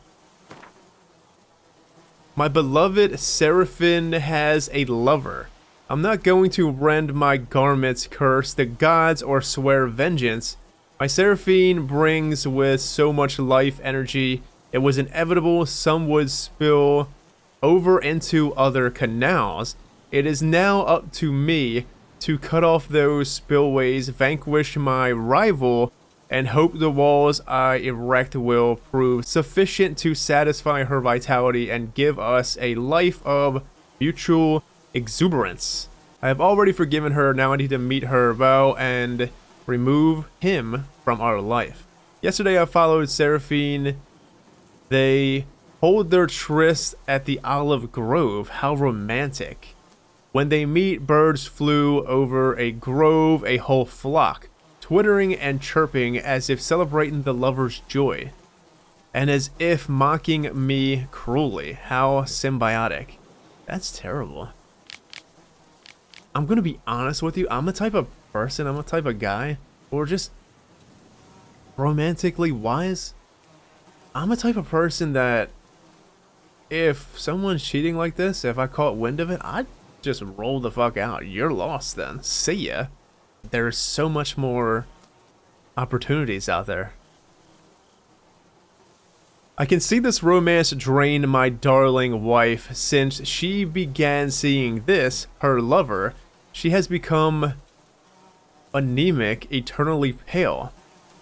My beloved Seraphine has a lover. I'm not going to rend my garments, curse the gods, or swear vengeance. My Seraphine brings with so much life energy, it was inevitable some would spill over into other canals. It is now up to me to cut off those spillways, vanquish my rival, and hope the walls I erect will prove sufficient to satisfy her vitality and give us a life of mutual exuberance. I have already forgiven her, now I need to meet her vow and remove him from our life. Yesterday I followed Seraphine. They hold their tryst at the olive grove. How romantic. When they meet, birds flew over a grove, a whole flock, twittering and chirping as if celebrating the lover's joy, and as if mocking me cruelly. How symbiotic. That's terrible. I'm gonna be honest with you, I'm the type of person, I'm the type of guy, or just romantically wise, I'm the type of person that if someone's cheating like this, if I caught wind of it, I'd just roll the fuck out. You're lost then. See ya. There's so much more opportunities out there. I can see this romance drain my darling wife since she began seeing this, her lover. She has become anemic, eternally pale.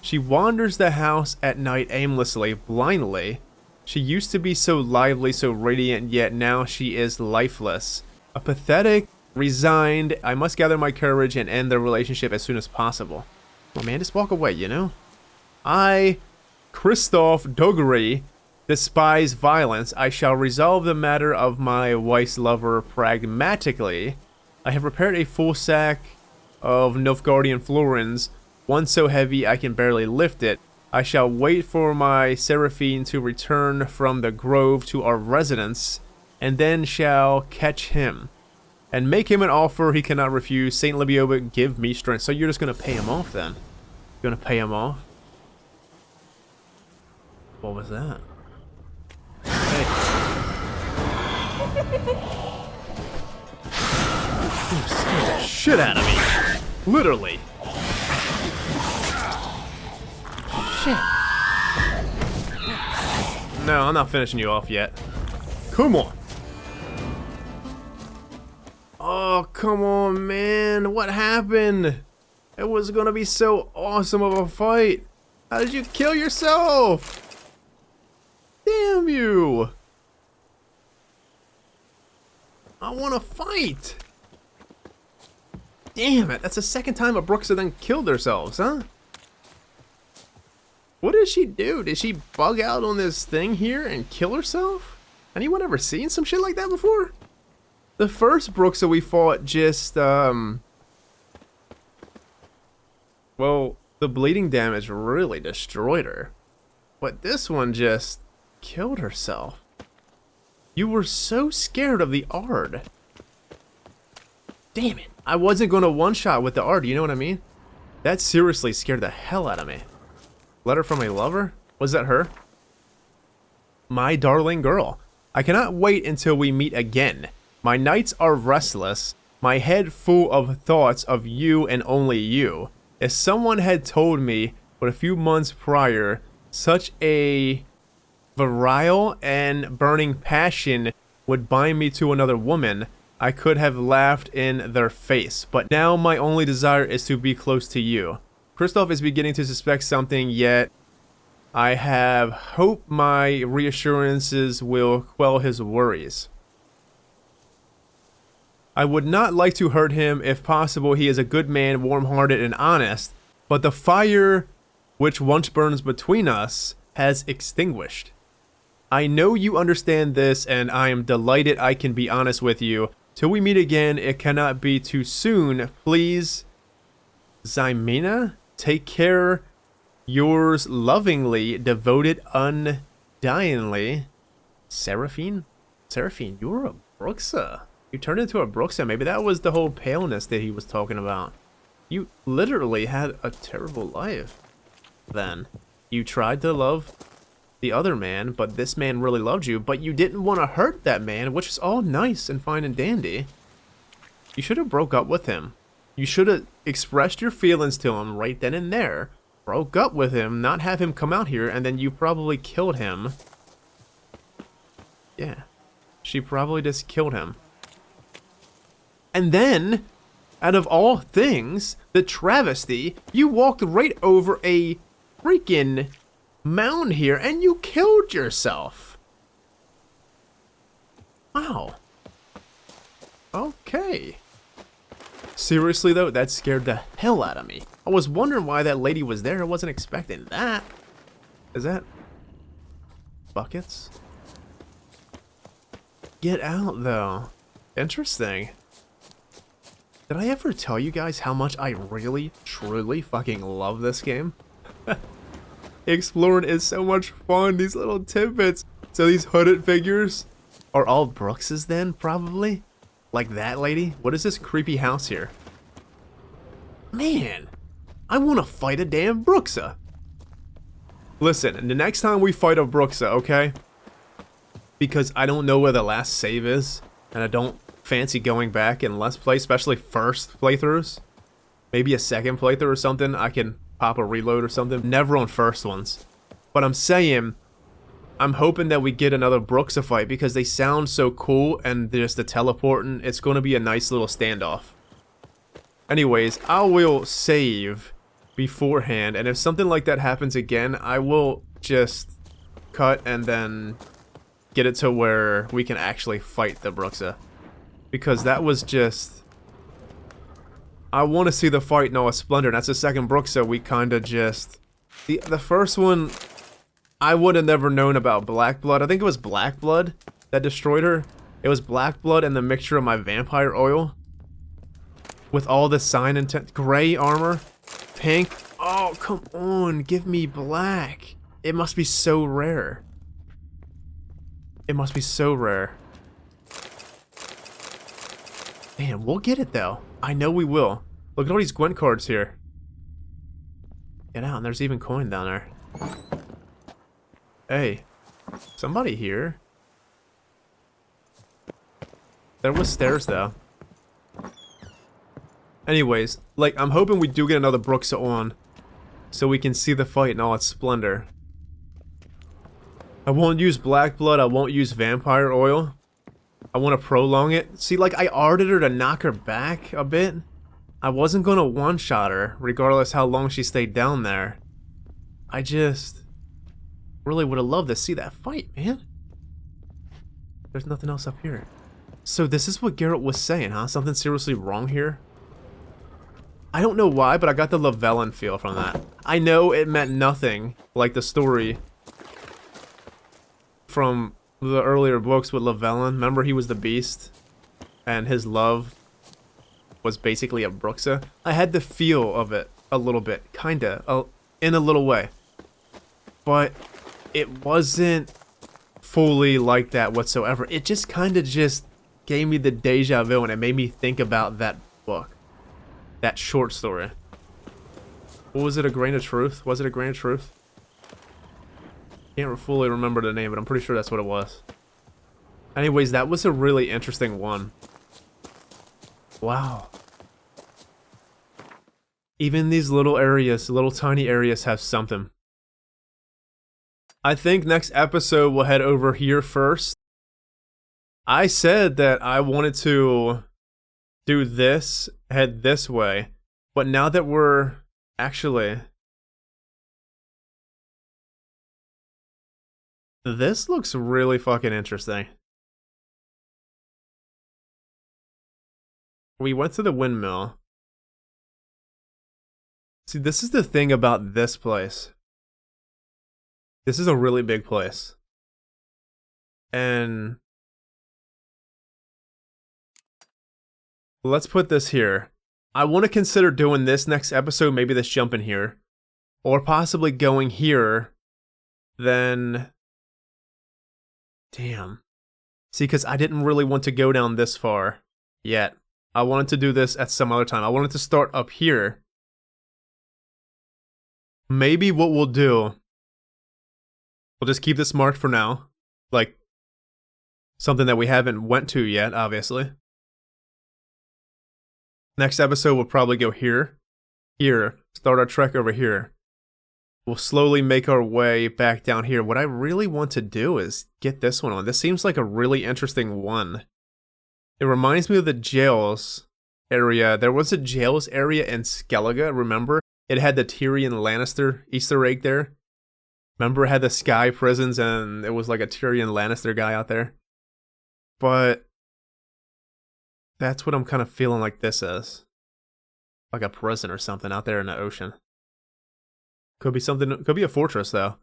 She wanders the house at night aimlessly, blindly. She used to be so lively, so radiant, yet now she is lifeless. A pathetic, resigned, I must gather my courage and end the relationship as soon as possible. Well, man, just walk away, you know? I, Christoph Duggery, despise violence. I shall resolve the matter of my wife's lover pragmatically. I have prepared a full sack of Nilfgaardian florins, one so heavy I can barely lift it. I shall wait for my Seraphine to return from the grove to our residence. and then shall catch him, and make him an offer he cannot refuse. Saint Libioba, give me strength. So you're just gonna pay him off then? You're gonna pay him off? What was that? Hey. You scared the shit out of me. Literally. Shit. No, I'm not finishing you off yet. Come on. Oh, come on, man. What happened? It was gonna be so awesome of a fight. How did you kill yourself? Damn you. I wanna fight. Damn it. That's the second time a Bruxa then killed themselves, huh? What did she do? Did she bug out on this thing here and kill herself? Anyone ever seen some shit like that before? The first Bruxa we fought just, well, the bleeding damage really destroyed her. But this one just killed herself. You were so scared of the Ard. Damn it. I wasn't going to one-shot with the Ard, you know what I mean? That seriously scared the hell out of me. Letter from a lover? Was that her? My darling girl, I cannot wait until we meet again. My nights are restless, my head full of thoughts of you and only you. If someone had told me but a few months prior such a virile and burning passion would bind me to another woman, I could have laughed in their face. But now my only desire is to be close to you. Kristoff is beginning to suspect something, yet I have hope my reassurances will quell his worries. I would not like to hurt him. If possible, he is a good man, warm-hearted and honest, but the fire which once burns between us has extinguished. I know you understand this, and I am delighted I can be honest with you. Till we meet again, it cannot be too soon. Please, Ximena, take care. Yours lovingly, devoted undyingly, Seraphine? Seraphine, you're a Bruxa. You turned into a Bruxa. Maybe that was the whole paleness that he was talking about. You literally had a terrible life then. You tried to love the other man, but this man really loved you, but you didn't want to hurt that man, which is all nice and fine and dandy. You should have broke up with him. You should have expressed your feelings to him right then and there. Broke up with him, not have him come out here, and then you probably killed him. Yeah. She probably just killed him. And then, out of all things, the travesty, you walked right over a freaking mound here and you killed yourself. Wow. Okay. Seriously though, that scared the hell out of me. I was wondering why that lady was there. I wasn't expecting that. Is that buckets? Get out though. Interesting. Did I ever tell you guys how much I really, truly fucking love this game? Exploring is so much fun, these little tidbits. So these hooded figures are all Bruxes then, probably? Like that lady? What is this creepy house here? Man, I want to fight a damn Bruxa. Listen, the next time we fight a Bruxa, okay? Because I don't know where the last save is, and I don't fancy going back and Let's Play, especially first playthroughs. Maybe a second playthrough or something, I can pop a reload or something. Never on first ones. But I'm saying, I'm hoping that we get another Bruxa fight because they sound so cool and just the teleporting, it's going to be a nice little standoff. Anyways, I will save beforehand, and if something like that happens again, I will just cut and then get it to where we can actually fight the Bruxa. Because that was just... I want to see the fight in all its splendor. That's the second Bruxa we kind of just... The first one, I would have never known about Black Blood. I think it was Black Blood that destroyed her. It was Black Blood and the mixture of my vampire oil. With all the sign and gray armor. Pink. Oh, come on. Give me black. It must be so rare. It must be so rare. Man, we'll get it though. I know we will. Look at all these Gwent cards here. Get out, and there's even coin down there. Hey, somebody here. There was stairs though. Anyways, like, I'm hoping we do get another Bruxa on, so we can see the fight in all its splendor. I won't use black blood, I won't use vampire oil. I want to prolong it. See, like, I arted her to knock her back a bit. I wasn't gonna one-shot her, regardless how long she stayed down there. I just really would have loved to see that fight, man. There's nothing else up here. So this is what Geralt was saying, huh? Something seriously wrong here? I don't know why, but I got the Llewellyn feel from that. I know it meant nothing, like the story from the earlier books with Llewellyn. Remember, he was the beast, and his love was basically a Bruxa. I had the feel of it a little bit, kinda, in a little way. But it wasn't fully like that whatsoever. It just kinda just gave me the deja vu, and it made me think about that book. That short story. What was it, A Grain of Truth? Was it A Grain of Truth? Can't fully remember the name, but I'm pretty sure that's what it was. Anyways, that was a really interesting one. Wow. Even these little areas, little tiny areas, have something. I think next episode we'll head over here first. I said that I wanted to do this, head this way, but now that we're actually... This looks really fucking interesting. We went to the windmill. See, this is the thing about this place. This is a really big place. And let's put this here. I want to consider doing this next episode, maybe this jump in here. Or possibly going here. Then... Damn. See, because I didn't really want to go down this far yet. I wanted to do this at some other time. I wanted to start up here. Maybe what we'll do... We'll just keep this marked for now. Like, something that we haven't went to yet, obviously. Next episode, we'll probably go here. Here. Start our trek over here. We'll slowly make our way back down here. What I really want to do is get this one on. This seems like a really interesting one. It reminds me of the jails area. There was a jails area in Skellige, remember? It had the Tyrion Lannister Easter egg there. Remember, it had the Sky prisons and it was like a Tyrion Lannister guy out there. But that's what I'm kind of feeling like this is. Like a prison or something out there in the ocean. Could be something, could be a fortress though.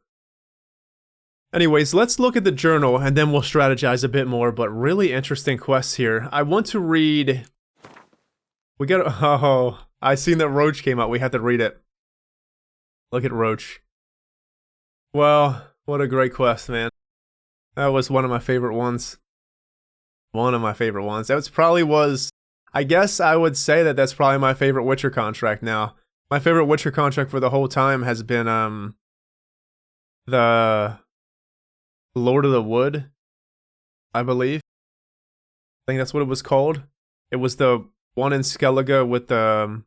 Anyways, let's look at the journal and then we'll strategize a bit more, but really interesting quests here. I want to read... We got... Oh, I seen that Roach came out. We have to read it. Look at Roach. Well, what a great quest, man. That was one of my favorite ones. One of my favorite ones. That probably was... I guess I would say that that's probably my favorite Witcher contract now. My favorite Witcher contract for the whole time has been, the Lord of the Wood, I believe. I think that's what it was called. It was the one in Skellige with the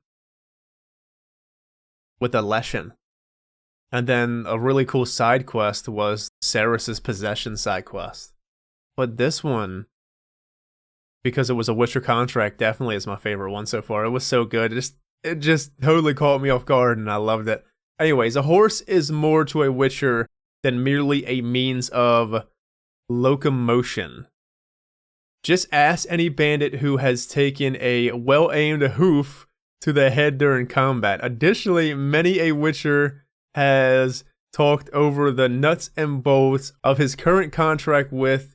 Leshen. And then a really cool side quest was Cerys' Possession side quest. But this one, because it was a Witcher contract, definitely is my favorite one so far. It was so good. It just totally caught me off guard and I loved it. Anyways, a horse is more to a Witcher than merely a means of locomotion. Just ask any bandit who has taken a well-aimed hoof to the head during combat. Additionally, many a Witcher has talked over the nuts and bolts of his current contract with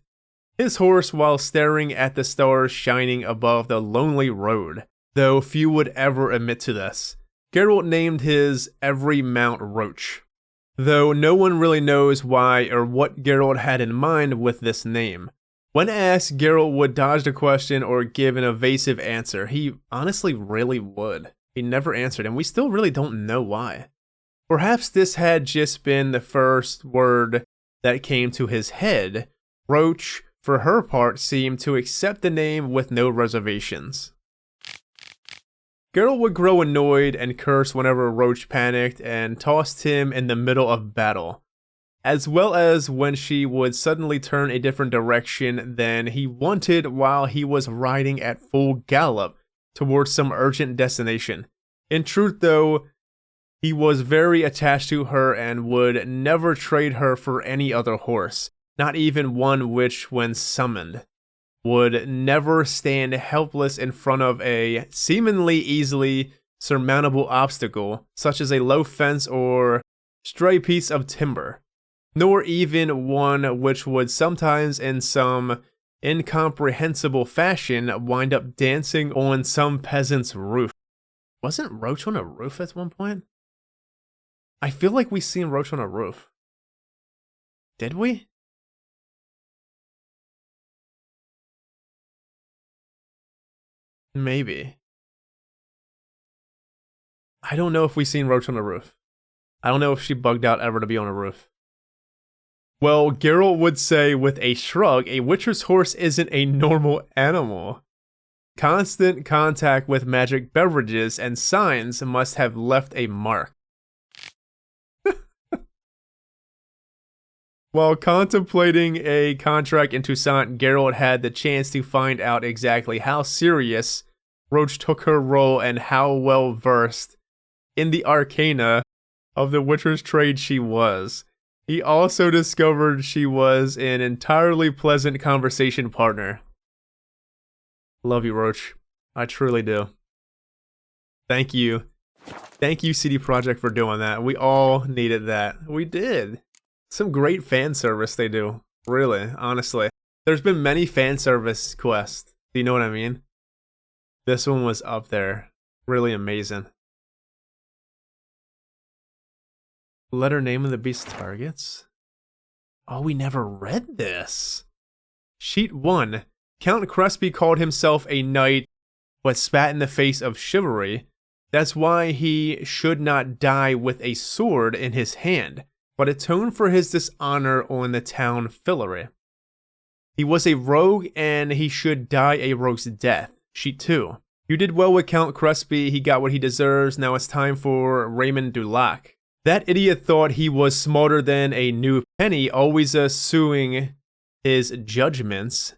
his horse while staring at the stars shining above the lonely road, though few would ever admit to this. Geralt named his every mount Roach, though no one really knows why or what Geralt had in mind with this name. When asked, Geralt would dodge the question or give an evasive answer. He honestly really would. He never answered, and we still really don't know why. Perhaps this had just been the first word that came to his head. Roach, for her part, seemed to accept the name with no reservations. Geralt would grow annoyed and curse whenever Roach panicked and tossed him in the middle of battle, as well as when she would suddenly turn a different direction than he wanted while he was riding at full gallop towards some urgent destination. In truth, though, he was very attached to her and would never trade her for any other horse, not even one which, when summoned, would never stand helpless in front of a seemingly easily surmountable obstacle, such as a low fence or stray piece of timber, nor even one which would sometimes, in some incomprehensible fashion, wind up dancing on some peasant's roof. Wasn't Roach on a roof at one point? I feel like we seen Roach on a roof. Did we? Maybe. I don't know if we seen Roach on a roof. I don't know if she bugged out ever to be on a roof. Well, Geralt would say with a shrug, a Witcher's horse isn't a normal animal. Constant contact with magic beverages and signs must have left a mark. While contemplating a contract in Toussaint, Geralt had the chance to find out exactly how serious Roach took her role and how well versed in the arcana of the Witcher's trade she was. He also discovered she was an entirely pleasant conversation partner. Love you, Roach. I truly do. Thank you. Thank you, CD Projekt, for doing that. We all needed that. We did. Some great fan service they do. Really, honestly. There's been many fan service quests. Do you know what I mean? This one was up there. Really amazing. Letter name of the beast targets. Oh, we never read this. Sheet 1. Count Crespi called himself a knight, but spat in the face of chivalry. That's why he should not die with a sword in his hand, but atone for his dishonor on the town fillory. He was a rogue, and he should die a rogue's death. Sheet 2. You did well with Count Crespi. He got what he deserves. Now it's time for Raymond Dulac. That idiot thought he was smarter than a new penny, always suing his judgments,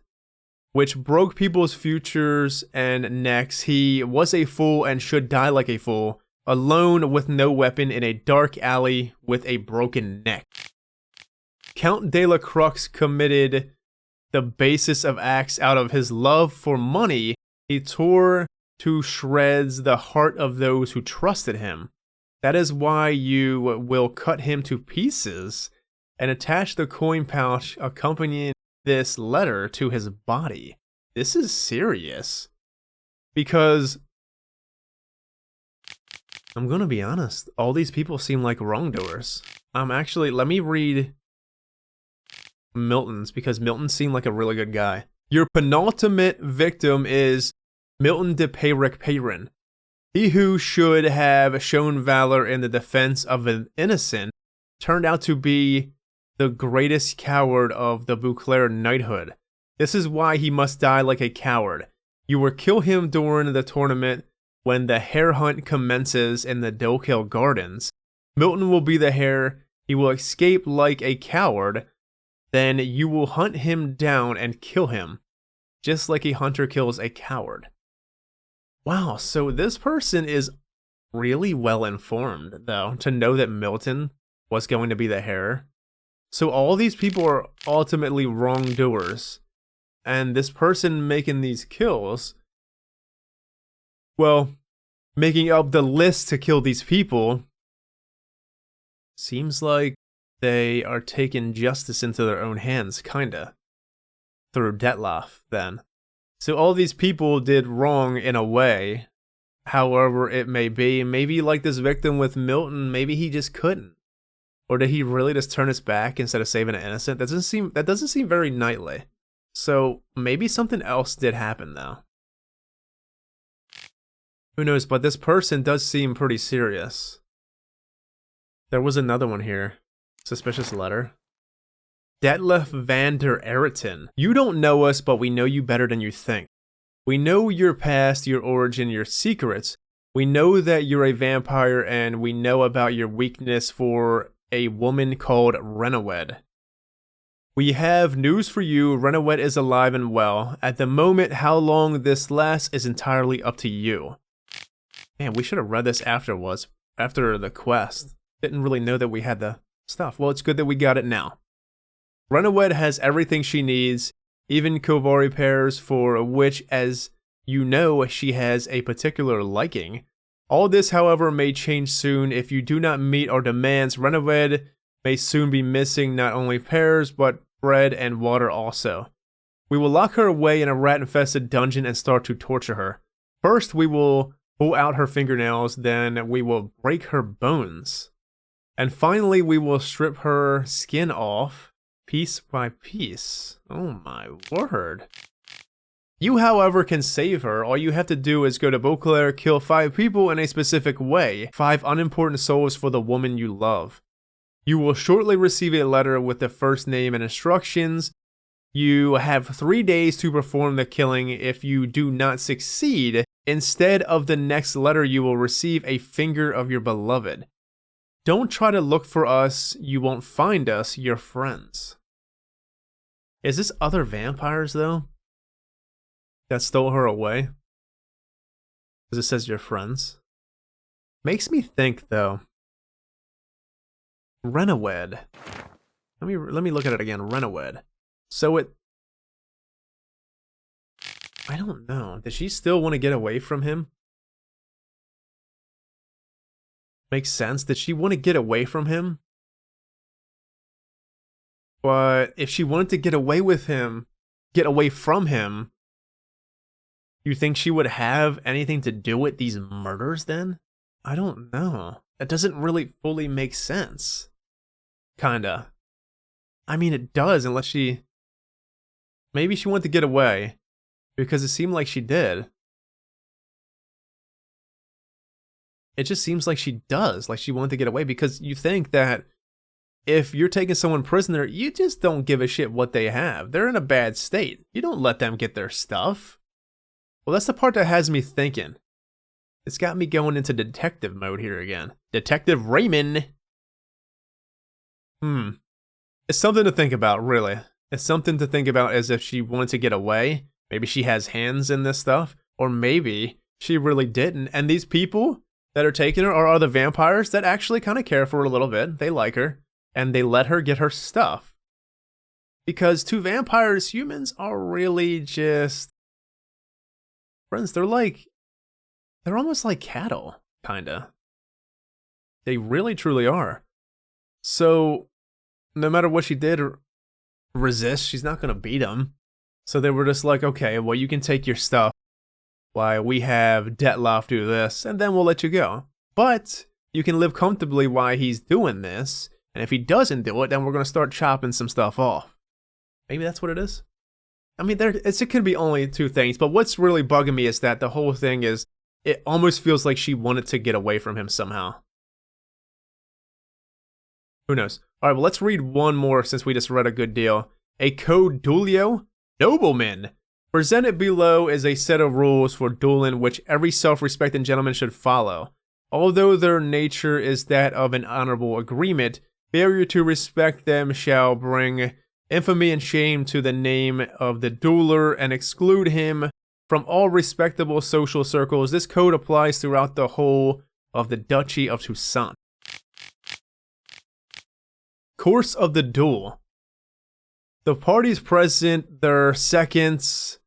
which broke people's futures and necks. He was a fool and should die like a fool, alone with no weapon in a dark alley with a broken neck. Count de la Crux committed the basest of acts out of his love for money. He tore to shreds the heart of those who trusted him. That is why you will cut him to pieces and attach the coin pouch accompanying this letter to his body. This is serious. Because, I'm gonna be honest, all these people seem like wrongdoers. Let me read Milton's, because Milton seemed like a really good guy. Your penultimate victim is Milton de Peyric Peyrin. He who should have shown valor in the defense of an innocent turned out to be the greatest coward of the Beauclair knighthood. This is why he must die like a coward. You will kill him during the tournament when the hare hunt commences in the Dokhill Gardens. Milton will be the hare. He will escape like a coward. Then you will hunt him down and kill him, just like a hunter kills a coward. Wow, so this person is really well informed, though, to know that Milton was going to be the hare. So all these people are ultimately wrongdoers. And this person making these kills, well, making up the list to kill these people, seems like they are taking justice into their own hands, kinda. Through Detloff, then. So all these people did wrong in a way, however it may be. Maybe like this victim with Milton, maybe he just couldn't. Or did he really just turn his back instead of saving an innocent? That doesn't seem very knightly. So maybe something else did happen though. Who knows, but this person does seem pretty serious. There was another one here. Suspicious letter. Detlef van der Eriton. You don't know us, but we know you better than you think. We know your past, your origin, your secrets. We know that you're a vampire, and we know about your weakness for a woman called Renawed. We have news for you. Renawed is alive and well. At the moment, how long this lasts is entirely up to you. Man, we should have read this afterwards, after the quest. Didn't really know that we had the stuff. Well, it's good that we got it now. Renawed has everything she needs, even Kovari pears, for which, as you know, she has a particular liking. All this, however, may change soon. If you do not meet our demands, Renawed may soon be missing not only pears, but bread and water also. We will lock her away in a rat-infested dungeon and start to torture her. First, we will pull out her fingernails, then we will break her bones. And finally, we will strip her skin off, piece by piece. Oh my word. You, however, can save her. All you have to do is go to Beauclair, kill 5 people in a specific way, 5 unimportant souls for the woman you love. You will shortly receive a letter with the first name and instructions. You have 3 days to perform the killing. If you do not succeed, instead of the next letter, you will receive a finger of your beloved. Don't try to look for us. You won't find us, your friends. Is this other vampires, though, that stole her away? Because it says your friends. Makes me think, though. Renawed. Let me look at it again. Renawed. So I don't know. Does she still want to get away from him? Makes sense. Did she want to get away from him? But if she wanted to get away from him, you think she would have anything to do with these murders then? I don't know. That doesn't really fully make sense. Kinda. I mean, it does, unless she... Maybe she wanted to get away, because it seemed like she did. It just seems like she does, like she wanted to get away, because you think that if you're taking someone prisoner, you just don't give a shit what they have. They're in a bad state. You don't let them get their stuff. Well, that's the part that has me thinking. It's got me going into detective mode here again. Detective Raymond! It's something to think about, really. It's something to think about as if she wanted to get away. Maybe she has hands in this stuff. Or maybe she really didn't. And these people that are taking her are other vampires that actually kind of care for her a little bit. They like her. And they let her get her stuff. Because to vampires, humans are really just... Friends, they're almost like cattle, kinda. They really truly are. So, no matter what she did resist, she's not gonna beat them. So they were just like, okay, well, you can take your stuff while we have Detlef do this, and then we'll let you go. But you can live comfortably while he's doing this, and if he doesn't do it, then we're gonna start chopping some stuff off. Maybe that's what it is? I mean, it could be only 2 things, but what's really bugging me is that the whole thing is, it almost feels like she wanted to get away from him somehow. Who knows? Alright, well, let's read one more since we just read a good deal. A code dulio? Nobleman! Presented below is a set of rules for dueling which every self-respecting gentleman should follow. Although their nature is that of an honorable agreement, failure to respect them shall bring infamy and shame to the name of the dueler and exclude him from all respectable social circles. This code applies throughout the whole of the Duchy of Toussaint. Course of the duel. The parties present their seconds.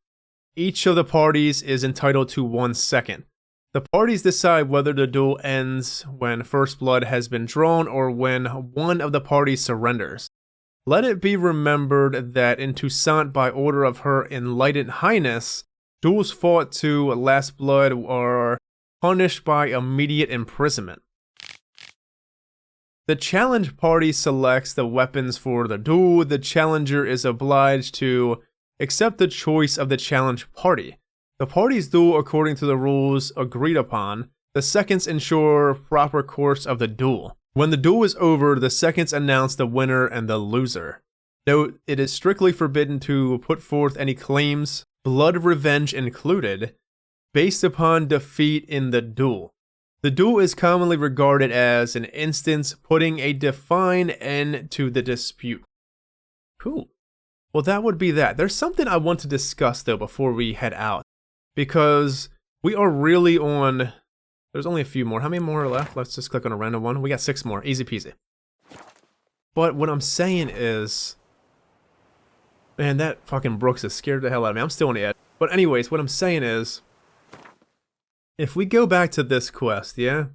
Each of the parties is entitled to 1 second. The parties decide whether the duel ends when first blood has been drawn or when one of the parties surrenders. Let it be remembered that in Toussaint, by order of Her Enlightened Highness, duels fought to last blood are punished by immediate imprisonment. The challenge party selects the weapons for the duel. The challenger is obliged to Accept the choice of the challenge party. The parties duel according to the rules agreed upon. The seconds ensure proper course of the duel. When the duel is over, the seconds announce the winner and the loser. Note, it is strictly forbidden to put forth any claims, blood revenge included, based upon defeat in the duel. The duel is commonly regarded as an instance putting a defined end to the dispute. Cool. Well, that would be that. There's something I want to discuss, though, before we head out. Because we are really on... There's only a few more. How many more are left? Let's just click on a random one. We got 6 more. Easy peasy. But what I'm saying is... Man, that fucking Brooks is scared the hell out of me. I'm still on the edge. But anyways, what I'm saying is... If we go back to this quest, yeah?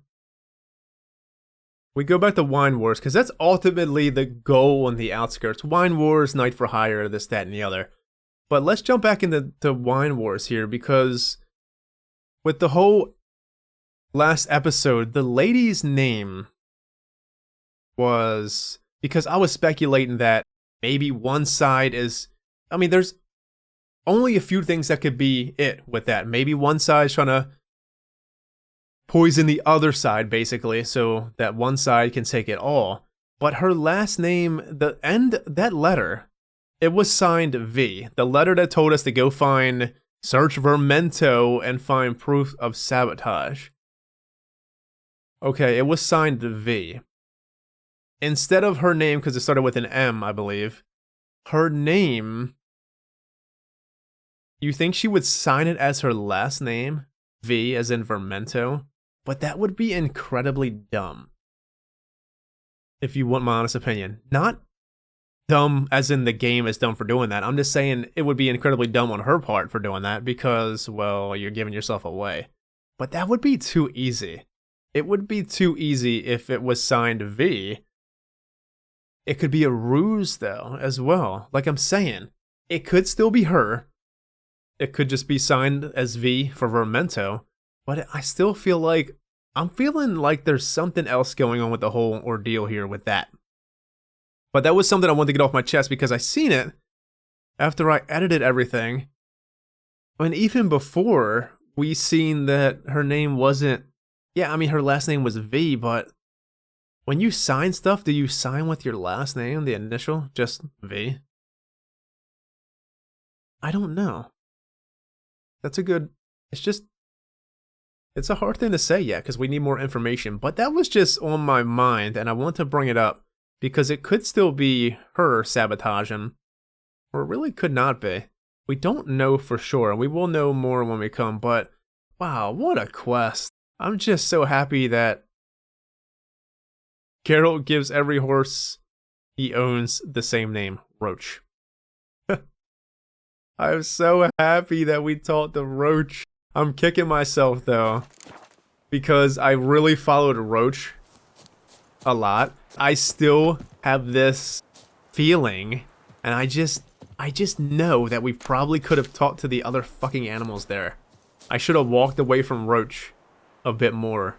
We go back to Wine Wars, because that's ultimately the goal on the outskirts. Wine Wars, Night for Hire, this, that, and the other. But let's jump back into Wine Wars here, because with the whole last episode, the lady's name was... Because I was speculating that maybe one side is... I mean, there's only a few things that could be it with that. Maybe one side's trying to poison the other side, basically, so that one side can take it all. But her last name, the end, that letter, it was signed V. The letter that told us to go search Vermento and find proof of sabotage. Okay, it was signed V. Instead of her name, because it started with an M, I believe, her name, you think she would sign it as her last name? V as in Vermento? But that would be incredibly dumb. If you want my honest opinion. Not dumb as in the game is dumb for doing that. I'm just saying it would be incredibly dumb on her part for doing that because, well, you're giving yourself away. But that would be too easy. It would be too easy if it was signed V. It could be a ruse, though, as well. Like I'm saying, it could still be her. It could just be signed as V for Vermento. But I still feel like, I'm feeling like there's something else going on with the whole ordeal here with that. But that was something I wanted to get off my chest because I seen it after I edited everything. And even before, we seen that her name wasn't, yeah, I mean, her last name was V, but when you sign stuff, do you sign with your last name, the initial, just V? I don't know. That's a good, it's a hard thing to say yet because we need more information, but that was just on my mind and I want to bring it up because it could still be her sabotaging, or it really could not be. We don't know for sure, and we will know more when we come, but wow, what a quest. I'm just so happy that Geralt gives every horse he owns the same name, Roach. I'm so happy that we taught the Roach. I'm kicking myself though, because I really followed Roach a lot. I still have this feeling, and I just know that we probably could have talked to the other fucking animals there. I should have walked away from Roach a bit more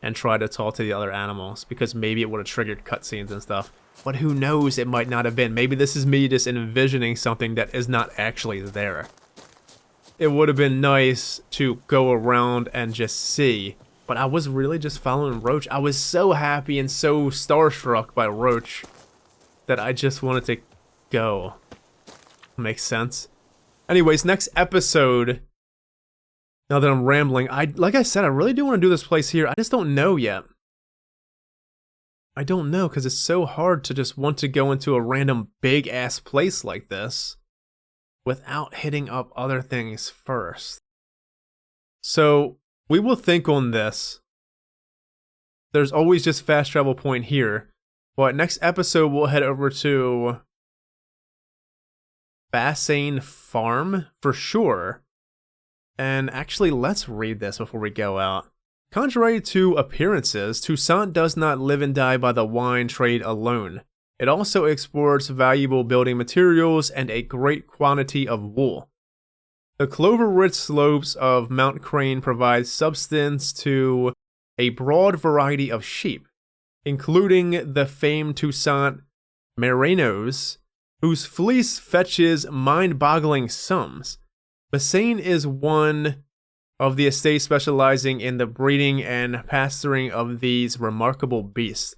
and tried to talk to the other animals, because maybe it would have triggered cutscenes and stuff. But who knows, it might not have been. Maybe this is me just envisioning something that is not actually there. It would have been nice to go around and just see, but I was really just following Roach. I was so happy and so starstruck by Roach that I just wanted to go. Makes sense. Anyways, next episode, now that I'm rambling, like I said, I really do want to do this place here. I just don't know yet. I don't know, because it's so hard to just want to go into a random big-ass place like this without hitting up other things first. So, we will think on this. There's always just fast travel point here. But next episode, we'll head over to Bassane Farm, for sure. And actually, let's read this before we go out. Contrary to appearances, Toussaint does not live and die by the wine trade alone. It also exports valuable building materials and a great quantity of wool. The clover-rich slopes of Mount Crane provide subsistence to a broad variety of sheep, including the famed Toussaint Merinos whose fleece fetches mind-boggling sums. Bowskii is one of the estates specializing in the breeding and pasturing of these remarkable beasts.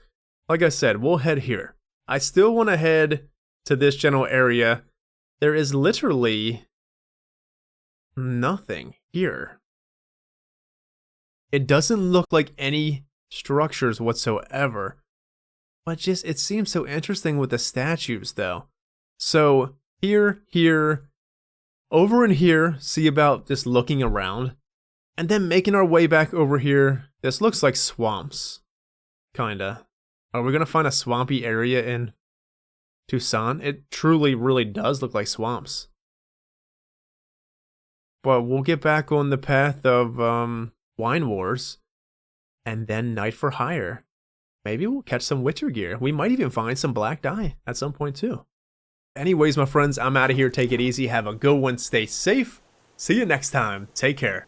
Like I said, we'll head here. I still want to head to this general area. There is literally nothing here. It doesn't look like any structures whatsoever. But just, it seems so interesting with the statues though. So here, over in here, see about just looking around. And then making our way back over here. This looks like swamps. Kinda. Are we gonna find a swampy area in Tucson? It truly, really does look like swamps. But we'll get back on the path of Wine Wars. And then Night for Hire. Maybe we'll catch some Witcher gear. We might even find some black dye at some point too. Anyways, my friends, I'm out of here. Take it easy. Have a good one. Stay safe. See you next time. Take care.